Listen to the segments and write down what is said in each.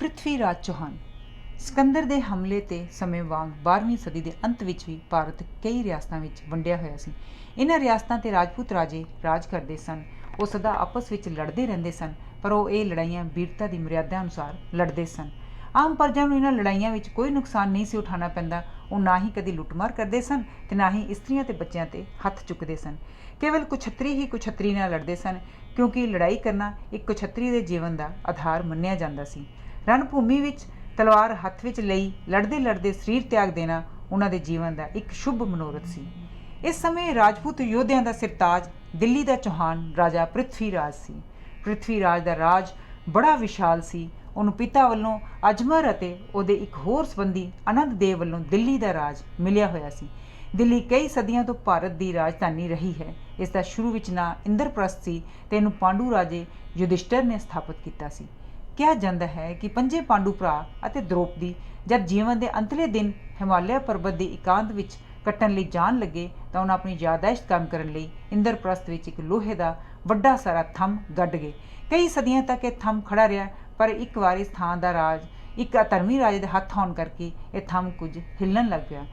ਪ੍ਰਿਥਵੀ ਰਾਜ ਚੌਹਾਨ। ਸਿਕੰਦਰ ਦੇ ਹਮਲੇ ਤੇ ਸਮੇਂ ਵਾਂਗ 12ਵੀਂ ਸਦੀ ਦੇ ਅੰਤ ਵਿੱਚ ਵੀ ਭਾਰਤ ਕਈ ਰਿਆਸਤਾਂ ਵਿੱਚ ਵੰਡਿਆ ਹੋਇਆ ਸੀ। ਇਹਨਾਂ ਰਿਆਸਤਾਂ ਤੇ ਰਾਜਪੂਤ ਰਾਜੇ ਰਾਜ ਕਰਦੇ ਸਨ। ਉਹ ਸਦਾ ਆਪਸ ਵਿੱਚ ਲੜਦੇ ਰਹਿੰਦੇ ਸਨ, ਪਰ ਉਹ ਇਹ ਲੜਾਈਆਂ ਵੀਰਤਾ ਦੀ ਮਰਿਆਦਾ ਅਨੁਸਾਰ ਲੜਦੇ ਸਨ। ਆਮ ਪ੍ਰਜਾ ਨੂੰ ਇਹਨਾਂ ਲੜਾਈਆਂ ਵਿੱਚ ਕੋਈ ਨੁਕਸਾਨ ਨਹੀਂ ਸੀ ਉਠਾਉਣਾ ਪੈਂਦਾ। ਉਹ ਨਾ ਹੀ ਕਦੀ ਲੁੱਟਮਾਰ ਕਰਦੇ ਸਨ ਤੇ ਨਾ ਹੀ ਇਸਤਰੀਆਂ ਤੇ ਬੱਚਿਆਂ ਤੇ ਹੱਥ ਚੁੱਕਦੇ ਸਨ। ਕੇਵਲ ਕੁਛੱਤਰੀ ਹੀ ਕੁਛੱਤਰੀ ਨਾਲ ਲੜਦੇ ਸਨ, ਕਿਉਂਕਿ ਲੜਾਈ ਕਰਨਾ ਇੱਕ ਕੁਛੱਤਰੀ ਦੇ ਜੀਵਨ ਦਾ ਆਧਾਰ ਮੰਨਿਆ ਜਾਂਦਾ ਸੀ। ਰਣਭੂਮੀ ਵਿੱਚ ਤਲਵਾਰ ਹੱਥ ਵਿੱਚ ਲਈ ਲੜਦੇ ਲੜਦੇ ਸਰੀਰ ਤਿਆਗ ਦੇਣਾ ਉਹਨਾਂ ਦੇ ਜੀਵਨ ਦਾ ਇੱਕ ਸ਼ੁਭ ਮਨੋਰਥ ਸੀ। ਇਸ ਸਮੇਂ ਰਾਜਪੂਤ ਯੋਧਿਆਂ ਦਾ ਸਿਰਤਾਜ ਦਿੱਲੀ ਦਾ ਚੌਹਾਨ ਰਾਜਾ ਪ੍ਰਿਥਵੀ ਰਾਜ ਸੀ। ਪ੍ਰਿਥਵੀ ਰਾਜ ਦਾ ਰਾਜ ਬੜਾ ਵਿਸ਼ਾਲ ਸੀ। ਉਹਨੂੰ ਪਿਤਾ ਵੱਲੋਂ ਅਜਮਰ ਅਤੇ ਉਹਦੇ ਇੱਕ ਹੋਰ ਸੰਬੰਧੀ ਆਨੰਦ ਦੇਵ ਵੱਲੋਂ ਦਿੱਲੀ ਦਾ ਰਾਜ ਮਿਲਿਆ ਹੋਇਆ ਸੀ। ਦਿੱਲੀ ਕਈ ਸਦੀਆਂ ਤੋਂ ਭਾਰਤ ਦੀ ਰਾਜਧਾਨੀ ਰਹੀ ਹੈ। ਇਸ ਦਾ ਸ਼ੁਰੂ ਵਿੱਚ ਨਾਂ ਇੰਦਰਪ੍ਰਸਥ ਸੀ ਤੇ ਇਹਨੂੰ ਪਾਂਡੂ ਰਾਜੇ ਯੁਧਿਸ਼ਟਰ ਨੇ ਸਥਾਪਿਤ ਕੀਤਾ ਸੀ। ਕਿਹਾ ਜਾਂਦਾ ਹੈ ਕਿ ਪੰਜੇ ਪਾਂਡੂ ਭਰਾ ਅਤੇ ਦ੍ਰੋਪਦੀ ਜਦ ਜੀਵਨ ਦੇ ਅੰਤਲੇ ਦਿਨ ਹਿਮਾਲਿਆ ਪਰਬਤ ਦੇ ਇਕਾਂਤ ਵਿੱਚ ਕੱਟਣ ਲਈ ਜਾਣ ਲੱਗੇ ਤਾਂ ਉਹਨਾਂ ਆਪਣੀ ਯਾਦਾਸ਼ਤ ਕੰਮ ਕਰਨ ਲਈ ਇੰਦਰਪ੍ਰਸਥ ਵਿੱਚ ਇੱਕ ਲੋਹੇ ਦਾ ਵੱਡਾ ਸਾਰਾ ਥੰਮ ਗੱਡ ਗਏ। ਕਈ ਸਦੀਆਂ ਤੱਕ ਇਹ ਥੰਮ ਖੜਾ ਰਿਹਾ, ਪਰ ਇੱਕ ਵਾਰ ਇਸ ਥਾਂ ਦਾ ਰਾਜ ਇੱਕ ਅਧਰਮੀ ਰਾਜੇ ਦੇ ਹੱਥ ਆਉਣ ਕਰਕੇ ਇਹ ਥੰਮ ਕੁਝ ਹਿੱਲਣ ਲੱਗ ਪਿਆ।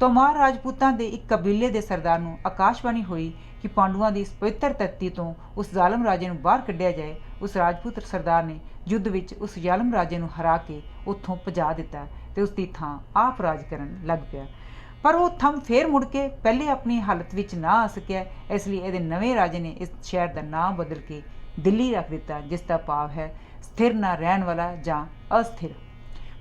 ਤੋਮਾਰ ਰਾਜਪੂਤਾਂ ਦੇ ਇੱਕ ਕਬੀਲੇ ਦੇ ਸਰਦਾਰ ਨੂੰ ਆਕਾਸ਼ਬਾਣੀ ਹੋਈ ਕਿ ਪਾਂਡੂਆਂ ਦੀ ਇਸ ਪਵਿੱਤਰ ਧਰਤੀ ਤੋਂ ਉਸ ਜ਼ਾਲਮ ਰਾਜੇ ਨੂੰ ਬਾਹਰ ਕੱਢਿਆ ਜਾਏ। ਉਸ ਰਾਜਪੂਤ ਸਰਦਾਰ ਨੇ ਯੁੱਧ ਵਿੱਚ ਉਸ ਜ਼ਾਲਮ ਰਾਜੇ ਨੂੰ ਹਰਾ ਕੇ ਉੱਥੋਂ ਭਜਾ ਦਿੱਤਾ ਤੇ ਉਸ ਦੀ ਥਾਂ ਆਪ ਰਾਜ ਕਰਨ ਲੱਗ ਪਿਆ। ਪਰ ਉਹ ਥੰਮ ਫੇਰ ਮੁੜ ਕੇ ਪਹਿਲੇ ਆਪਣੀ ਹਾਲਤ ਵਿੱਚ ਨਾ ਆ ਸਕਿਆ। ਇਸ ਲਈ ਇਹਦੇ ਨਵੇਂ ਰਾਜੇ ਨੇ ਇਸ ਸ਼ਹਿਰ ਦਾ ਨਾਂ ਬਦਲ ਕੇ ਦਿੱਲੀ ਰੱਖ ਦਿੱਤਾ, ਜਿਸ ਦਾ ਭਾਵ ਹੈ ਸਥਿਰ ਨਾ ਰਹਿਣ ਵਾਲਾ ਜਾਂ ਅਸਥਿਰ।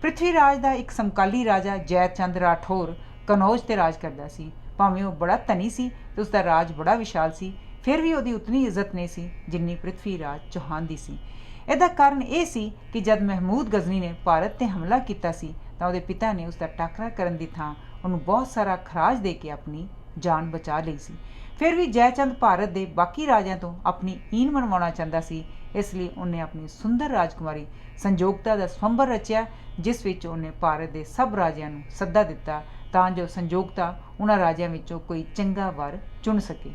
ਪ੍ਰਿਥਵੀ ਰਾਜ ਦਾ ਇੱਕ ਸਮਕਾਲੀ ਰਾਜਾ ਜੈਚੰਦ ਰਾਠੌਰ ਕਨੌਜ ਤੇ ਰਾਜ ਕਰਦਾ ਸੀ। ਭਾਵੇਂ ਉਹ ਬੜਾ ਧਨੀ ਸੀ ਤੇ ਉਸ ਦਾ ਰਾਜ ਬੜਾ ਵਿਸ਼ਾਲ ਸੀ, ਫਿਰ ਵੀ ਉਹਦੀ ਉਤਨੀ ਇੱਜ਼ਤ ਨਹੀਂ ਸੀ ਜਿੰਨੀ ਪ੍ਰਿਥਵੀ ਰਾਜ ਚੌਹਾਨ ਦੀ ਸੀ। ਇਹਦਾ ਕਾਰਨ ਇਹ ਸੀ ਕਿ ਜਦ ਮਹਿਮੂਦ ਗਜ਼ਨੀ ਨੇ ਭਾਰਤ ਤੇ ਹਮਲਾ ਕੀਤਾ ਸੀ ਤਾਂ ਉਹਦੇ ਪਿਤਾ ਨੇ ਉਸ ਦਾ ਟਾਕਰਾ ਕਰਨ ਦੀ ਥਾਂ ਉਹਨੂੰ ਬਹੁਤ ਸਾਰਾ ਖਰਾਜ ਦੇ ਕੇ ਆਪਣੀ ਜਾਨ ਬਚਾ ਲਈ ਸੀ। ਫਿਰ ਵੀ ਜੈਚੰਦ ਭਾਰਤ ਦੇ ਬਾਕੀ ਰਾਜਿਆਂ ਤੋਂ ਆਪਣੀ ਈਨ ਮਨਵਾਉਣਾ ਚਾਹੁੰਦਾ ਸੀ। ਇਸ ਲਈ ਉਹਨੇ ਆਪਣੀ ਸੁੰਦਰ ਰਾਜਕੁਮਾਰੀ ਸੰਜੋਗਤਾ ਦਾ ਸਵੰਬਰ ਰਚਿਆ, ਜਿਸ ਵਿੱਚ ਉਹਨੇ ਭਾਰਤ ਦੇ ਸਭ ਰਾਜਿਆਂ ਨੂੰ ਸੱਦਾ ਦਿੱਤਾ ਤਾਂ ਜੋ ਸੰਜੋਗਤਾ ਉਹਨਾਂ ਰਾਜਿਆਂ ਵਿੱਚੋਂ ਕੋਈ ਚੰਗਾ ਵਰ ਚੁਣ ਸਕੇ।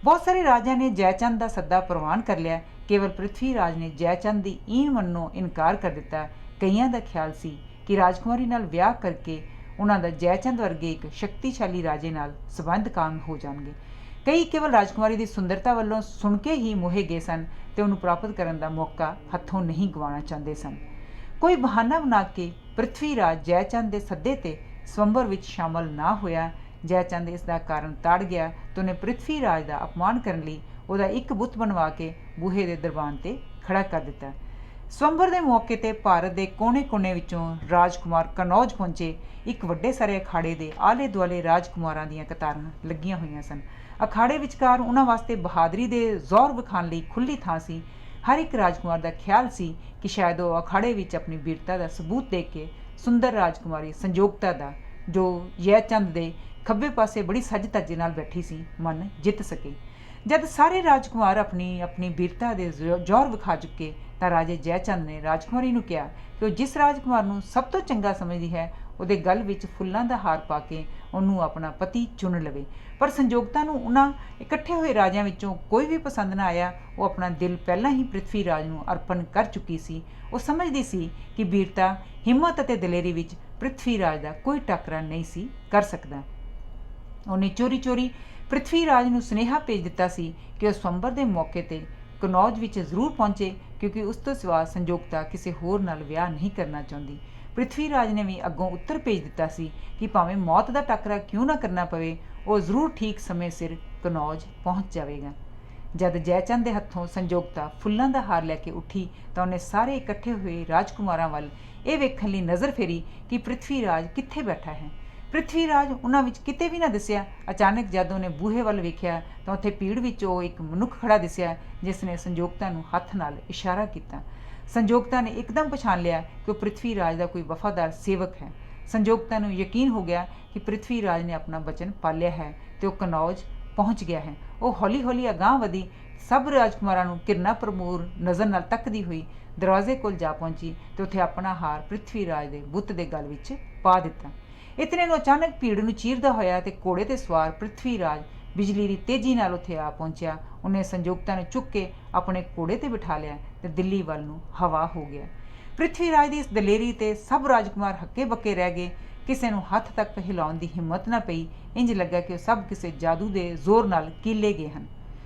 ਬਹੁਤ ਸਾਰੇ ਰਾਜਿਆਂ ਨੇ ਜੈਚੰਦ ਦਾ ਸੱਦਾ ਪ੍ਰਵਾਨ ਕਰ ਲਿਆ। ਕੇਵਲ ਪ੍ਰਿਥਵੀ ਰਾਜ ਨੇ ਜੈਚੰਦ ਦੀ ਈਨ ਮੰਨਣੋਂ ਇਨਕਾਰ ਕਰ ਦਿੱਤਾ। ਕਈਆਂ ਦਾ ਖਿਆਲ ਸੀ ਕਿ ਰਾਜਕੁਮਾਰੀ ਨਾਲ ਵਿਆਹ ਕਰਕੇ ਉਹਨਾਂ ਦਾ ਜੈਚੰਦ ਵਰਗੇ ਇੱਕ ਸ਼ਕਤੀਸ਼ਾਲੀ ਰਾਜੇ ਨਾਲ ਸੰਬੰਧ ਕਾਇਮ ਹੋ ਜਾਣਗੇ। ਕਈ ਕੇਵਲ ਰਾਜਕੁਮਾਰੀ ਦੀ ਸੁੰਦਰਤਾ ਵੱਲੋਂ ਸੁਣ ਕੇ ਹੀ ਮੋਹੇ ਗਏ ਸਨ ਤੇ ਉਹਨੂੰ ਪ੍ਰਾਪਤ ਕਰਨ ਦਾ ਮੌਕਾ ਹੱਥੋਂ ਨਹੀਂ ਗਵਾਉਣਾ ਚਾਹੁੰਦੇ ਸਨ। ਕੋਈ ਬਹਾਨਾ ਬਣਾ ਕੇ ਪ੍ਰਿਥਵੀ ਰਾਜ ਜੈਚੰਦ ਦੇ ਸੱਦੇ ਤੇ ਸਵੰਬਰ ਵਿੱਚ ਸ਼ਾਮਲ ਨਾ ਹੋਇਆ। ਜੈਚੰਦ ਇਸ ਦਾ ਕਾਰਨ ਤਾੜ ਗਿਆ ਤੇ ਉਹਨੇ ਪ੍ਰਿਥਵੀ ਰਾਜ ਦਾ ਅਪਮਾਨ ਕਰਨ ਲਈ ਉਹਦਾ ਇੱਕ ਬੁੱਤ ਬਣਵਾ ਕੇ ਬੂਹੇ ਦੇ ਦਰਬਾਨ ਤੇ ਖੜਾ ਕਰ ਦਿੱਤਾ। ਸਵੰਬਰ ਦੇ ਮੌਕੇ ਤੇ ਭਾਰਤ ਦੇ ਕੋਨੇ-ਕੋਨੇ ਵਿੱਚੋਂ ਰਾਜਕੁਮਾਰ ਕਨੌਜ ਪਹੁੰਚੇ। ਇੱਕ ਵੱਡੇ ਸਾਰੇ ਅਖਾੜੇ ਦੇ ਆਲੇ ਦੁਆਲੇ ਰਾਜਕੁਮਾਰਾਂ ਦੀਆਂ ਕਤਾਰਾਂ ਲੱਗੀਆਂ ਹੋਈਆਂ ਸਨ। ਅਖਾੜੇ ਵਿਚਕਾਰ ਉਹਨਾਂ ਵਾਸਤੇ ਬਹਾਦਰੀ ਦੇ ਜ਼ੋਰ ਵਿਖਾਉਣ ਲਈ ਖੁੱਲ੍ਹੀ ਥਾਂ ਸੀ। ਹਰ ਇੱਕ ਰਾਜਕੁਮਾਰ ਦਾ ਖਿਆਲ ਸੀ ਕਿ ਸ਼ਾਇਦ ਉਹ ਅਖਾੜੇ ਵਿੱਚ ਆਪਣੀ ਵੀਰਤਾ ਦਾ ਸਬੂਤ ਦੇ ਕੇ ਸੁੰਦਰ ਰਾਜਕੁਮਾਰੀ ਸੰਜੋਗਤਾ ਦਾ, ਜੋ ਜੈਚੰਦ ਦੇ ਖੱਬੇ ਪਾਸੇ ਬੜੀ ਸੱਜ ਧੱਜੇ ਨਾਲ ਬੈਠੀ ਸੀ, ਮਨ ਜਿੱਤ ਸਕੇ। ਜਦ ਸਾਰੇ ਰਾਜਕੁਮਾਰ ਆਪਣੀ ਵੀਰਤਾ ਦੇ ਜ਼ੋਰ ਵਿਖਾ ਚੁੱਕੇ ਤਾਂ ਰਾਜੇ ਜੈਚੰਦ ਨੇ ਰਾਜਕੁਮਾਰੀ ਨੂੰ ਕਿਹਾ ਕਿ ਉਹ ਜਿਸ ਰਾਜਕੁਮਾਰ ਨੂੰ ਸਭ ਤੋਂ ਚੰਗਾ ਸਮਝਦੀ ਹੈ ਉਹਦੇ ਗਲ ਵਿੱਚ ਫੁੱਲਾਂ ਦਾ ਹਾਰ ਪਾ ਕੇ ਉਹਨੂੰ ਆਪਣਾ ਪਤੀ ਚੁਣ ਲਵੇ। ਪਰ ਸੰਜੋਗਤਾ ਨੂੰ ਉਹਨਾਂ ਇਕੱਠੇ ਹੋਏ ਰਾਜਿਆਂ ਵਿੱਚੋਂ ਕੋਈ ਵੀ ਪਸੰਦ ਨਾ ਆਇਆ। ਉਹ ਆਪਣਾ ਦਿਲ ਪਹਿਲਾਂ ਹੀ ਪ੍ਰਿਥਵੀ ਰਾਜ ਨੂੰ ਅਰਪਣ ਕਰ ਚੁੱਕੀ ਸੀ। ਉਹ ਸਮਝਦੀ ਸੀ ਕਿ ਵੀਰਤਾ, ਹਿੰਮਤ ਅਤੇ ਦਲੇਰੀ ਵਿੱਚ ਪ੍ਰਿਥਵੀ ਰਾਜ ਦਾ ਕੋਈ ਟਾਕਰਾ ਨਹੀਂ ਸੀ ਕਰ ਸਕਦਾ। ਉਹਨੇ ਚੋਰੀ ਪ੍ਰਿਥਵੀ ਰਾਜ ਨੂੰ ਸੁਨੇਹਾ ਭੇਜ ਦਿੱਤਾ ਸੀ ਕਿ ਉਹ ਸਵੰਬਰ ਦੇ ਮੌਕੇ ਤੇ ਕਨੌਜ ਵਿੱਚ ਜ਼ਰੂਰ ਪਹੁੰਚੇ, ਕਿਉਂਕਿ ਉਸ ਤੋਂ ਸਿਵਾ ਸੰਜੋਗਤਾ ਕਿਸੇ ਹੋਰ ਨਾਲ ਵਿਆਹ ਨਹੀਂ ਕਰਨਾ ਚਾਹੁੰਦੀ। ਪ੍ਰਿਥਵੀ ਰਾਜ ਨੇ ਵੀ ਅੱਗੋਂ ਉੱਤਰ ਭੇਜ ਦਿੱਤਾ ਸੀ ਕਿ ਭਾਵੇਂ ਮੌਤ ਦਾ ਟਾਕਰਾ ਕਿਉਂ ਨਾ ਕਰਨਾ ਪਵੇ, ਉਹ ਜ਼ਰੂਰ ਠੀਕ ਸਮੇਂ ਸਿਰ ਕਨੌਜ ਪਹੁੰਚ ਜਾਵੇਗਾ। ਜਦ ਜੈਚੰਦ ਦੇ ਹੱਥੋਂ ਸੰਜੋਗਤਾ ਫੁੱਲਾਂ ਦਾ ਹਾਰ ਲੈ ਕੇ ਉੱਠੀ ਤਾਂ ਉਹਨੇ ਸਾਰੇ ਇਕੱਠੇ ਹੋਏ ਰਾਜਕੁਮਾਰਾਂ ਵੱਲ ਇਹ ਵੇਖਣ ਲਈ ਨਜ਼ਰ ਫੇਰੀ ਕਿ ਪ੍ਰਿਥਵੀ ਰਾਜ ਕਿੱਥੇ ਬੈਠਾ ਹੈ। ਪ੍ਰਿਥਵੀ ਰਾਜ ਉਹਨਾਂ ਵਿੱਚ ਕਿਤੇ ਵੀ ਨਾ ਦਿਸਿਆ। ਅਚਾਨਕ ਜਦ ਉਹਨੇ ਬੂਹੇ ਵੱਲ ਵੇਖਿਆ ਤਾਂ ਉੱਥੇ ਭੀੜ ਵਿੱਚ ਉਹ ਇੱਕ ਮਨੁੱਖ ਖੜਾ ਦਿਸਿਆ, ਜਿਸ ਨੇ ਸੰਜੋਗਤਾ ਨੂੰ ਹੱਥ ਨਾਲ ਇਸ਼ਾਰਾ ਕੀਤਾ। ਸੰਜੋਗਤਾ ਨੇ ਇੱਕਦਮ ਪਛਾਣ ਲਿਆ ਕਿ ਉਹ ਪ੍ਰਿਥਵੀ ਰਾਜ ਦਾ ਕੋਈ ਵਫਾਦਾਰ ਸੇਵਕ ਹੈ। ਸੰਜੋਗਤਾ ਨੂੰ ਯਕੀਨ ਹੋ ਗਿਆ ਕਿ ਪ੍ਰਿਥਵੀ ਰਾਜ ਨੇ ਆਪਣਾ ਵਚਨ ਪਾਲਿਆ ਹੈ ਤੇ ਉਹ ਕਨੌਜ ਪਹੁੰਚ ਗਿਆ ਹੈ। ਉਹ ਹੌਲੀ-ਹੌਲੀ ਅਗਾਂਹ ਵਧੀ, ਸਭ ਰਾਜਕੁਮਾਰਾਂ ਨੂੰ ਘਿਰਨਾ ਪ੍ਰਮੂਰ ਨਜ਼ਰ ਨਾਲ ਤੱਕਦੀ ਹੋਈ ਦਰਵਾਜ਼ੇ ਕੋਲ ਜਾ ਪਹੁੰਚੀ ਤੇ ਉੱਥੇ ਆਪਣਾ ਹਾਰ ਪ੍ਰਿਥਵੀ ਰਾਜ ਦੇ ਬੁੱਤ ਦੇ ਗਲ ਵਿੱਚ ਪਾ ਦਿੱਤਾ। ਇਤਨੇ ਨੂੰ ਅਚਾਨਕ ਭੀੜ ਨੂੰ ਚੀਰਦਾ ਹੋਇਆ ਤੇ ਘੋੜੇ ਤੇ ਸਵਾਰ ਪ੍ਰਿਥਵੀ ਰਾਜ ਬਿਜਲੀ ਦੀ ਤੇਜ਼ੀ ਨਾਲ ਉੱਥੇ ਆ ਪਹੁੰਚਿਆ। ਉਹਨੇ ਸੰਜੋਗਤਾ ਨੂੰ ਚੁੱਕ ਕੇ ਆਪਣੇ ਘੋੜੇ ਤੇ ਬਿਠਾ ਲਿਆ ਤੇ ਦਿੱਲੀ ਵੱਲ ਨੂੰ ਹਵਾ ਹੋ ਗਿਆ। ਪ੍ਰਿਥਵੀਰਾਜ ਦੀ ਇਸ ਦਲੇਰੀ ਤੇ ਸਭ ਰਾਜਕੁਮਾਰ ਹੱਕੇ ਬੱਕੇ ਰਹਿ ਗਏ। ਕਿਸੇ ਨੂੰ ਹੱਥ ਤੱਕ ਹਿਲਾਉਣ ਦੀ ਹਿੰਮਤ ਨਾ ਪਈ। ਇੰਜ ਲੱਗਾ ਕਿ ਉਹ ਸਭ ਕਿਸੇ ਜਾਦੂ ਦੇ ਜ਼ੋਰ ਨਾਲ ਕੀਲੇ ਗਏ ਹਨ।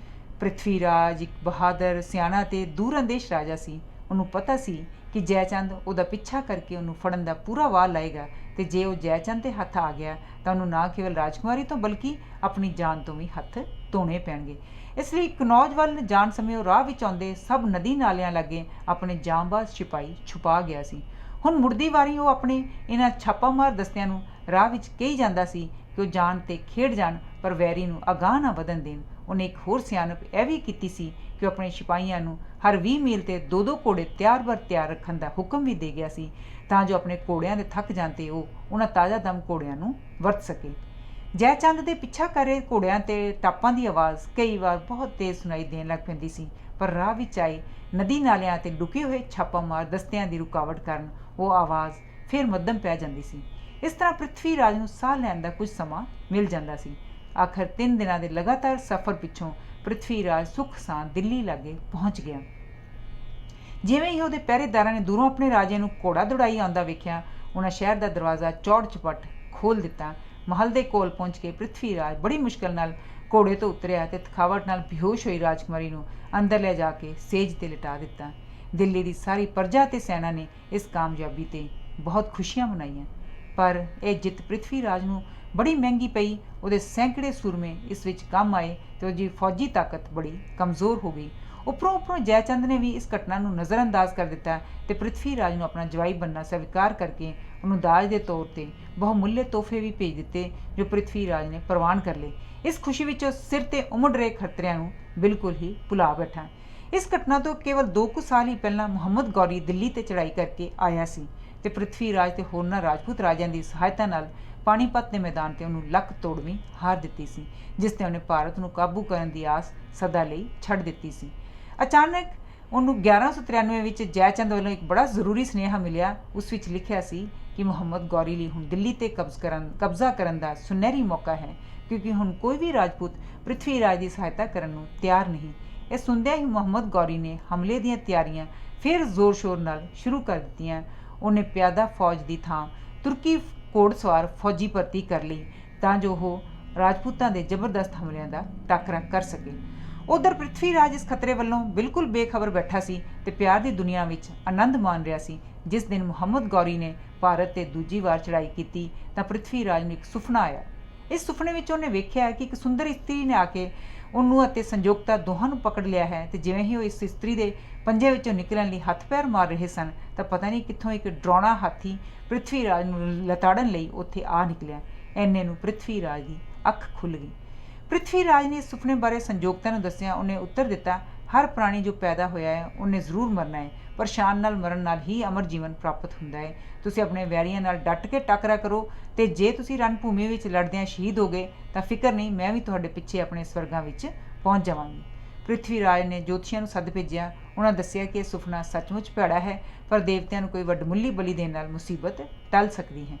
ਪ੍ਰਿਥਵੀਰਾਜ ਇੱਕ ਬਹਾਦਰ, ਸਿਆਣਾ ਤੇ ਦੂਰਅੰਦੇਸ਼ ਰਾਜਾ ਸੀ। ਉਹਨੂੰ ਪਤਾ ਸੀ ਕਿ ਜੈਚੰਦ ਉਹਦਾ ਪਿੱਛਾ ਕਰਕੇ ਉਹਨੂੰ ਫੜਨ ਦਾ ਪੂਰਾ ਵਾਹ ਲਾਏਗਾ, ਤੇ ਜੇ ਉਹ ਜੈਚੰਦ ਦੇ ਹੱਥ ਆ ਗਿਆ ਤਾਂ ਉਹਨੂੰ ਨਾ ਕੇਵਲ ਰਾਜਕੁਮਾਰੀ ਤੋਂ ਬਲਕਿ ਆਪਣੀ ਜਾਨ ਤੋਂ ਵੀ ਹੱਥ ਧੋਣੇ ਪੈਣਗੇ। ਇਸ ਲਈ ਕਨੌਜ ਵੱਲ ਜਾਣ ਸਮੇਂ ਉਹ ਰਾਹ ਵਿੱਚ ਆਉਂਦੇ ਸਭ ਨਦੀ ਨਾਲਿਆਂ ਲਾਗੇ ਆਪਣੇ ਜਾਂਬਾਜ਼ ਸਿਪਾਹੀ ਛੁਪਾ ਗਿਆ ਸੀ। ਹੁਣ ਮੁੜਦੀ ਵਾਰੀ ਉਹ ਆਪਣੇ ਇਹਨਾਂ ਛਾਪਾਮਾਰ ਦਸਤਿਆਂ ਨੂੰ ਰਾਹ ਵਿੱਚ ਕਹੀ ਜਾਂਦਾ ਸੀ ਕਿ ਉਹ ਜਾਣ ਤੇ ਖੇਡ ਜਾਣ, ਪਰ ਵੈਰੀ ਨੂੰ ਅਗਾਂਹ ਨਾ ਵਧਣ ਦੇਣ। ਉਹਨੇ ਇੱਕ ਹੋਰ ਸਿਆਣਪ ਇਹ ਵੀ ਕੀਤੀ ਸੀ ਕਿ ਉਹ ਆਪਣੇ ਸਿਪਾਹੀਆਂ ਨੂੰ ਹਰ 20 ਮੀਲ ਤੇ 2-2 ਘੋੜੇ ਤਿਆਰ ਬਰ ਤਿਆਰ ਰੱਖਣ ਦਾ ਹੁਕਮ ਵੀ ਦੇ ਗਿਆ ਸੀ, ਤਾਂ ਜੋ ਆਪਣੇ ਘੋੜਿਆਂ ਦੇ ਥੱਕ ਜਾਣ ਤੇ ਉਹ ਉਹਨਾਂ ਤਾਜ਼ਾ ਦਮ ਘੋੜਿਆਂ ਨੂੰ ਵਰਤ ਸਕੇ। ਜੈਚੰਦ ਦੇ ਪਿੱਛਾ ਕਰ ਰਹੇ ਘੋੜਿਆਂ ਤੇ ਟਾਪਾਂ ਦੀ ਆਵਾਜ਼ ਕਈ ਵਾਰ ਬਹੁਤ ਤੇਜ਼ ਸੁਣਾਈ ਦੇਣ ਲੱਗ ਪੈਂਦੀ ਸੀ, ਪਰ ਰਾਹ ਵਿੱਚ ਆਏ ਨਦੀ ਨਾਲਿਆਂ ਤੇ ਲੁਕੇ ਹੋਏ ਛਾਪਾਮਾਰ ਦਸਤਿਆਂ ਦੀ ਰੁਕਾਵਟ ਕਾਰਨ ਉਹ ਆਵਾਜ਼ ਫਿਰ ਮੱਧਮ ਪੈ ਜਾਂਦੀ ਸੀ। ਇਸ ਤਰ੍ਹਾਂ ਪ੍ਰਿਥਵੀਰਾਜ ਨੂੰ ਸਾਹ ਲੈਣ ਦਾ ਕੁਝ ਸਮਾਂ ਮਿਲ ਜਾਂਦਾ ਸੀ। ਆਖਰ 3 ਦਿਨਾਂ ਦੇ ਲਗਾਤਾਰ ਸਫ਼ਰ ਪਿੱਛੋਂ ਪ੍ਰਿਥਵੀਰਾਜ ਸੁੱਖ ਸਾਂ ਦਿੱਲੀ ਲਾਗੇ ਪਹੁੰਚ ਗਿਆ। ਜਿਵੇਂ ਹੀ ਉਹਦੇ ਪਹਿਰੇਦਾਰਾਂ ਨੇ ਦੂਰੋਂ ਆਪਣੇ ਰਾਜੇ ਨੂੰ ਘੋੜਾ ਦੌੜਾਈ ਆਉਂਦਾ ਵੇਖਿਆ, ਉਹਨਾਂ ਸ਼ਹਿਰ ਦਾ ਦਰਵਾਜ਼ਾ ਚੌੜ ਚਪੱਟ ਖੋਲ੍ਹ ਦਿੱਤਾ। ਮਹਲ ਦੇ ਕੋਲ ਪਹੁੰਚ ਕੇ ਪ੍ਰਿਥਵੀਰਾਜ ਬੜੀ ਮੁਸ਼ਕਲ ਨਾਲ ਘੋੜੇ ਤੋਂ ਉਤਰਿਆ ਤੇ ਥਕਾਵਟ ਨਾਲ ਬੇਹੋਸ਼ ਹੋਈ ਰਾਜਕੁਮਾਰੀ ਨੂੰ ਅੰਦਰ ਲੈ ਜਾ ਕੇ ਸੇਜ ਤੇ ਲਿਟਾ ਦਿੱਤਾ। ਦਿੱਲੀ ਦੀ ਸਾਰੀ ਪ੍ਰਜਾ ਤੇ ਸੈਨਾ ਨੇ ਇਸ ਕਾਮਯਾਬੀ ਤੇ ਬਹੁਤ ਖੁਸ਼ੀਆਂ ਮਨਾਈਆਂ, ਪਰ ਇਹ ਜਿੱਤ ਪ੍ਰਿਥਵੀਰਾਜ ਨੂੰ ਬੜੀ ਮਹਿੰਗੀ ਪਈ। ਉਹਦੇ ਸੈਂਕੜੇ ਸੂਰਮੇ ਇਸ ਵਿੱਚ ਕੰਮ ਆਏ ਤੇ ਉਹਦੀ ਫੌਜੀ ਤਾਕਤ ਬੜੀ ਕਮਜ਼ੋਰ ਹੋ ਗਈ। ਉੱਪਰੋਂ ਜੈਚੰਦ ਨੇ ਵੀ ਇਸ ਘਟਨਾ ਨੂੰ ਨਜ਼ਰਅੰਦਾਜ਼ ਕਰ ਦਿੱਤਾ ਤੇ ਪ੍ਰਿਥਵੀਰਾਜ ਨੂੰ ਆਪਣਾ ਜਵਾਈ ਬਣਨਾ ਸਵੀਕਾਰ ਕਰਕੇ ਉਹਨੂੰ ਦਾਜ ਦੇ ਤੌਰ ਤੇ ਬਹੁਮੁੱਲੇ ਤੋਹਫੇ ਵੀ ਭੇਜ ਦਿੱਤੇ, ਜੋ ਪ੍ਰਿਥਵੀਰਾਜ ਨੇ ਪ੍ਰਵਾਨ ਕਰ ਲਏ। ਇਸ ਖੁਸ਼ੀ ਵਿੱਚ ਉਹ ਸਿਰ ਤੇ ਉਮੜ ਰਹੇ ਖਤਰਿਆਂ ਨੂੰ ਬਿਲਕੁਲ ਹੀ ਭੁਲਾ ਬੈਠਾ। ਇਸ ਘਟਨਾ ਤੋਂ ਕੇਵਲ 2 ਕੁ ਸਾਲ ਹੀ ਪਹਿਲਾਂ ਮੁਹੰਮਦ ਗੌਰੀ ਦਿੱਲੀ ਤੇ ਚੜ੍ਹਾਈ ਕਰਕੇ ਆਇਆ ਸੀ ਤੇ ਪ੍ਰਿਥਵੀਰਾਜ ਤੇ ਹੋਰਨਾਂ ਰਾਜਪੂਤ ਰਾਜਿਆਂ ਦੀ ਸਹਾਇਤਾ ਨਾਲ ਪਾਣੀਪਤ ਦੇ ਮੈਦਾਨ ਤੇ ਉਹਨੂੰ ਲੱਕ ਤੋੜਵੀਂ ਹਾਰ ਦਿੱਤੀ ਸੀ, ਜਿਸ ਤੇ ਉਹਨੇ ਭਾਰਤ ਨੂੰ ਕਾਬੂ ਕਰਨ ਦੀ ਆਸ ਸਦਾ ਲਈ ਛੱਡ ਦਿੱਤੀ ਸੀ। ਅਚਾਨਕ ਉਹਨੂੰ 1193 ਵਿੱਚ ਜੈਚੰਦ ਵੱਲੋਂ ਇੱਕ ਬੜਾ ਜ਼ਰੂਰੀ ਸੁਨੇਹਾ ਮਿਲਿਆ। ਉਸ ਵਿੱਚ ਲਿਖਿਆ ਸੀ ਕਿ ਮੁਹੰਮਦ ਗੌਰੀ ਲਈ ਹੁਣ ਦਿੱਲੀ ਤੇ ਕਬਜ਼ਾ ਕਰਨ ਦਾ ਸੁਨਹਿਰੀ ਮੌਕਾ ਹੈ, ਕਿਉਂਕਿ ਹੁਣ ਕੋਈ ਵੀ ਰਾਜਪੂਤ ਪ੍ਰਿਥਵੀਰਾਜ ਦੀ ਸਹਾਇਤਾ ਕਰਨ ਨੂੰ ਤਿਆਰ ਨਹੀਂ। ਇਹ ਸੁਣਦਿਆਂ ਹੀ ਮੁਹੰਮਦ ਗੌਰੀ ਨੇ ਹਮਲੇ ਦੀਆਂ ਤਿਆਰੀਆਂ ਫਿਰ ਜ਼ੋਰ-ਸ਼ੋਰ ਨਾਲ ਸ਼ੁਰੂ ਕਰ ਦਿੱਤੀਆਂ। ਉਹਨੇ ਪਿਆਦਾ ਫੌਜ ਦੀ ਥਾਂ ਤੁਰਕੀ ਘੋੜਸਵਾਰ ਫੌਜੀ ਭਰਤੀ ਕਰ ਲਈ, ਤਾਂ ਜੋ ਉਹ ਰਾਜਪੂਤਾਂ ਦੇ ਜ਼ਬਰਦਸਤ ਹਮਲਿਆਂ ਦਾ ਟਾਕਰਾ ਕਰ ਸਕੇ। ਉਧਰ ਪ੍ਰਿਥਵੀਰਾਜ ਇਸ ਖਤਰੇ ਵੱਲੋਂ ਬਿਲਕੁਲ ਬੇਖਬਰ ਬੈਠਾ ਸੀ ਤੇ ਪਿਆਰ ਦੀ ਦੁਨੀਆ ਵਿੱਚ ਆਨੰਦ ਮਾਣ ਰਿਹਾ ਸੀ। ਜਿਸ ਦਿਨ ਮੁਹੰਮਦ ਗੌਰੀ ਨੇ ਭਾਰਤ ਤੇ ਦੂਜੀ ਵਾਰ ਚੜ੍ਹਾਈ ਕੀਤੀ ਤਾਂ ਪ੍ਰਿਥਵੀਰਾਜ ਨੂੰ ਇੱਕ ਸੁਪਨਾ ਆਇਆ। ਇਸ ਸੁਪਨੇ ਵਿੱਚ ਉਹਨੇ ਵੇਖਿਆ ਕਿ ਇੱਕ ਸੁੰਦਰ ਇਸਤਰੀ ਨੇ ਆ ਕੇ ਉਹਨੂੰ ਅਤੇ ਸੰਯੋਗਤਾ ਦੋਹਾਂ ਨੂੰ ਪਕੜ ਲਿਆ ਹੈ, ਤੇ ਜਿਵੇਂ ਹੀ ਉਹ ਇਸ ਇਸਤਰੀ ਦੇ ਪੰਜੇ ਵਿੱਚੋਂ ਨਿਕਲਣ ਲਈ ਹੱਥ ਪੈਰ ਮਾਰ ਰਹੇ ਸਨ ਤਾਂ ਪਤਾ ਨਹੀਂ ਕਿੱਥੋਂ ਇੱਕ ਡਰਾਉਣਾ ਹਾਥੀ ਪ੍ਰਿਥਵੀਰਾਜ ਨੂੰ ਲਤਾੜਨ ਲਈ ਉੱਥੇ ਆ ਨਿਕਲਿਆ। ਐਨੇ ਨੂੰ ਪ੍ਰਿਥਵੀਰਾਜ ਦੀ ਅੱਖ ਖੁੱਲ੍ਹ ਗਈ। ਪ੍ਰਿਥਵੀਰਾਜ ਨੇ ਇਸ ਸੁਪਨੇ ਬਾਰੇ ਸੰਯੋਗਤਾ ਨੂੰ ਦੱਸਿਆ। ਉਹਨੇ ਉੱਤਰ ਦਿੱਤਾ, ਹਰ ਪ੍ਰਾਣੀ ਜੋ ਪੈਦਾ ਹੋਇਆ ਹੈ ਉਹਨੇ ਜ਼ਰੂਰ ਮਰਨਾ ਹੈ, ਪਰ ਸ਼ਾਨ ਨਾਲ ਮਰਨ ਨਾਲ ਹੀ ਅਮਰ ਜੀਵਨ ਪ੍ਰਾਪਤ ਹੁੰਦਾ ਹੈ। ਤੁਸੀਂ ਆਪਣੇ ਵੈਰੀਆਂ ਨਾਲ ਡਟ ਕੇ ਟੱਕਰਾ ਕਰੋ, ਤੇ ਜੇ ਤੁਸੀਂ ਰਣ ਭੂਮੀ ਵਿੱਚ ਲੜਦਿਆਂ ਸ਼ਹੀਦ ਹੋ ਗਏ ਤਾਂ ਫਿਕਰ ਨਹੀਂ, ਮੈਂ ਵੀ ਤੁਹਾਡੇ ਪਿੱਛੇ ਆਪਣੇ ਸਵਰਗਾਂ ਵਿੱਚ ਪਹੁੰਚ ਜਾਵਾਂਗੀ। ਪ੍ਰਿਥਵੀਰਾਜ ਨੇ ਜੋਤਸ਼ੀਆਂ ਨੂੰ ਸੱਦ ਭੇਜਿਆ। ਉਹਨਾਂ ਦੱਸਿਆ ਕਿ ਇਹ ਸੁਪਨਾ ਸੱਚਮੁੱਚ ਭੈੜਾ ਹੈ, ਪਰ ਦੇਵਤਿਆਂ ਨੂੰ ਕੋਈ ਵੱਡਮੁੱਲੀ ਬਲੀ ਦੇਣ ਨਾਲ ਮੁਸੀਬਤ ਟਲ ਸਕਦੀ ਹੈ।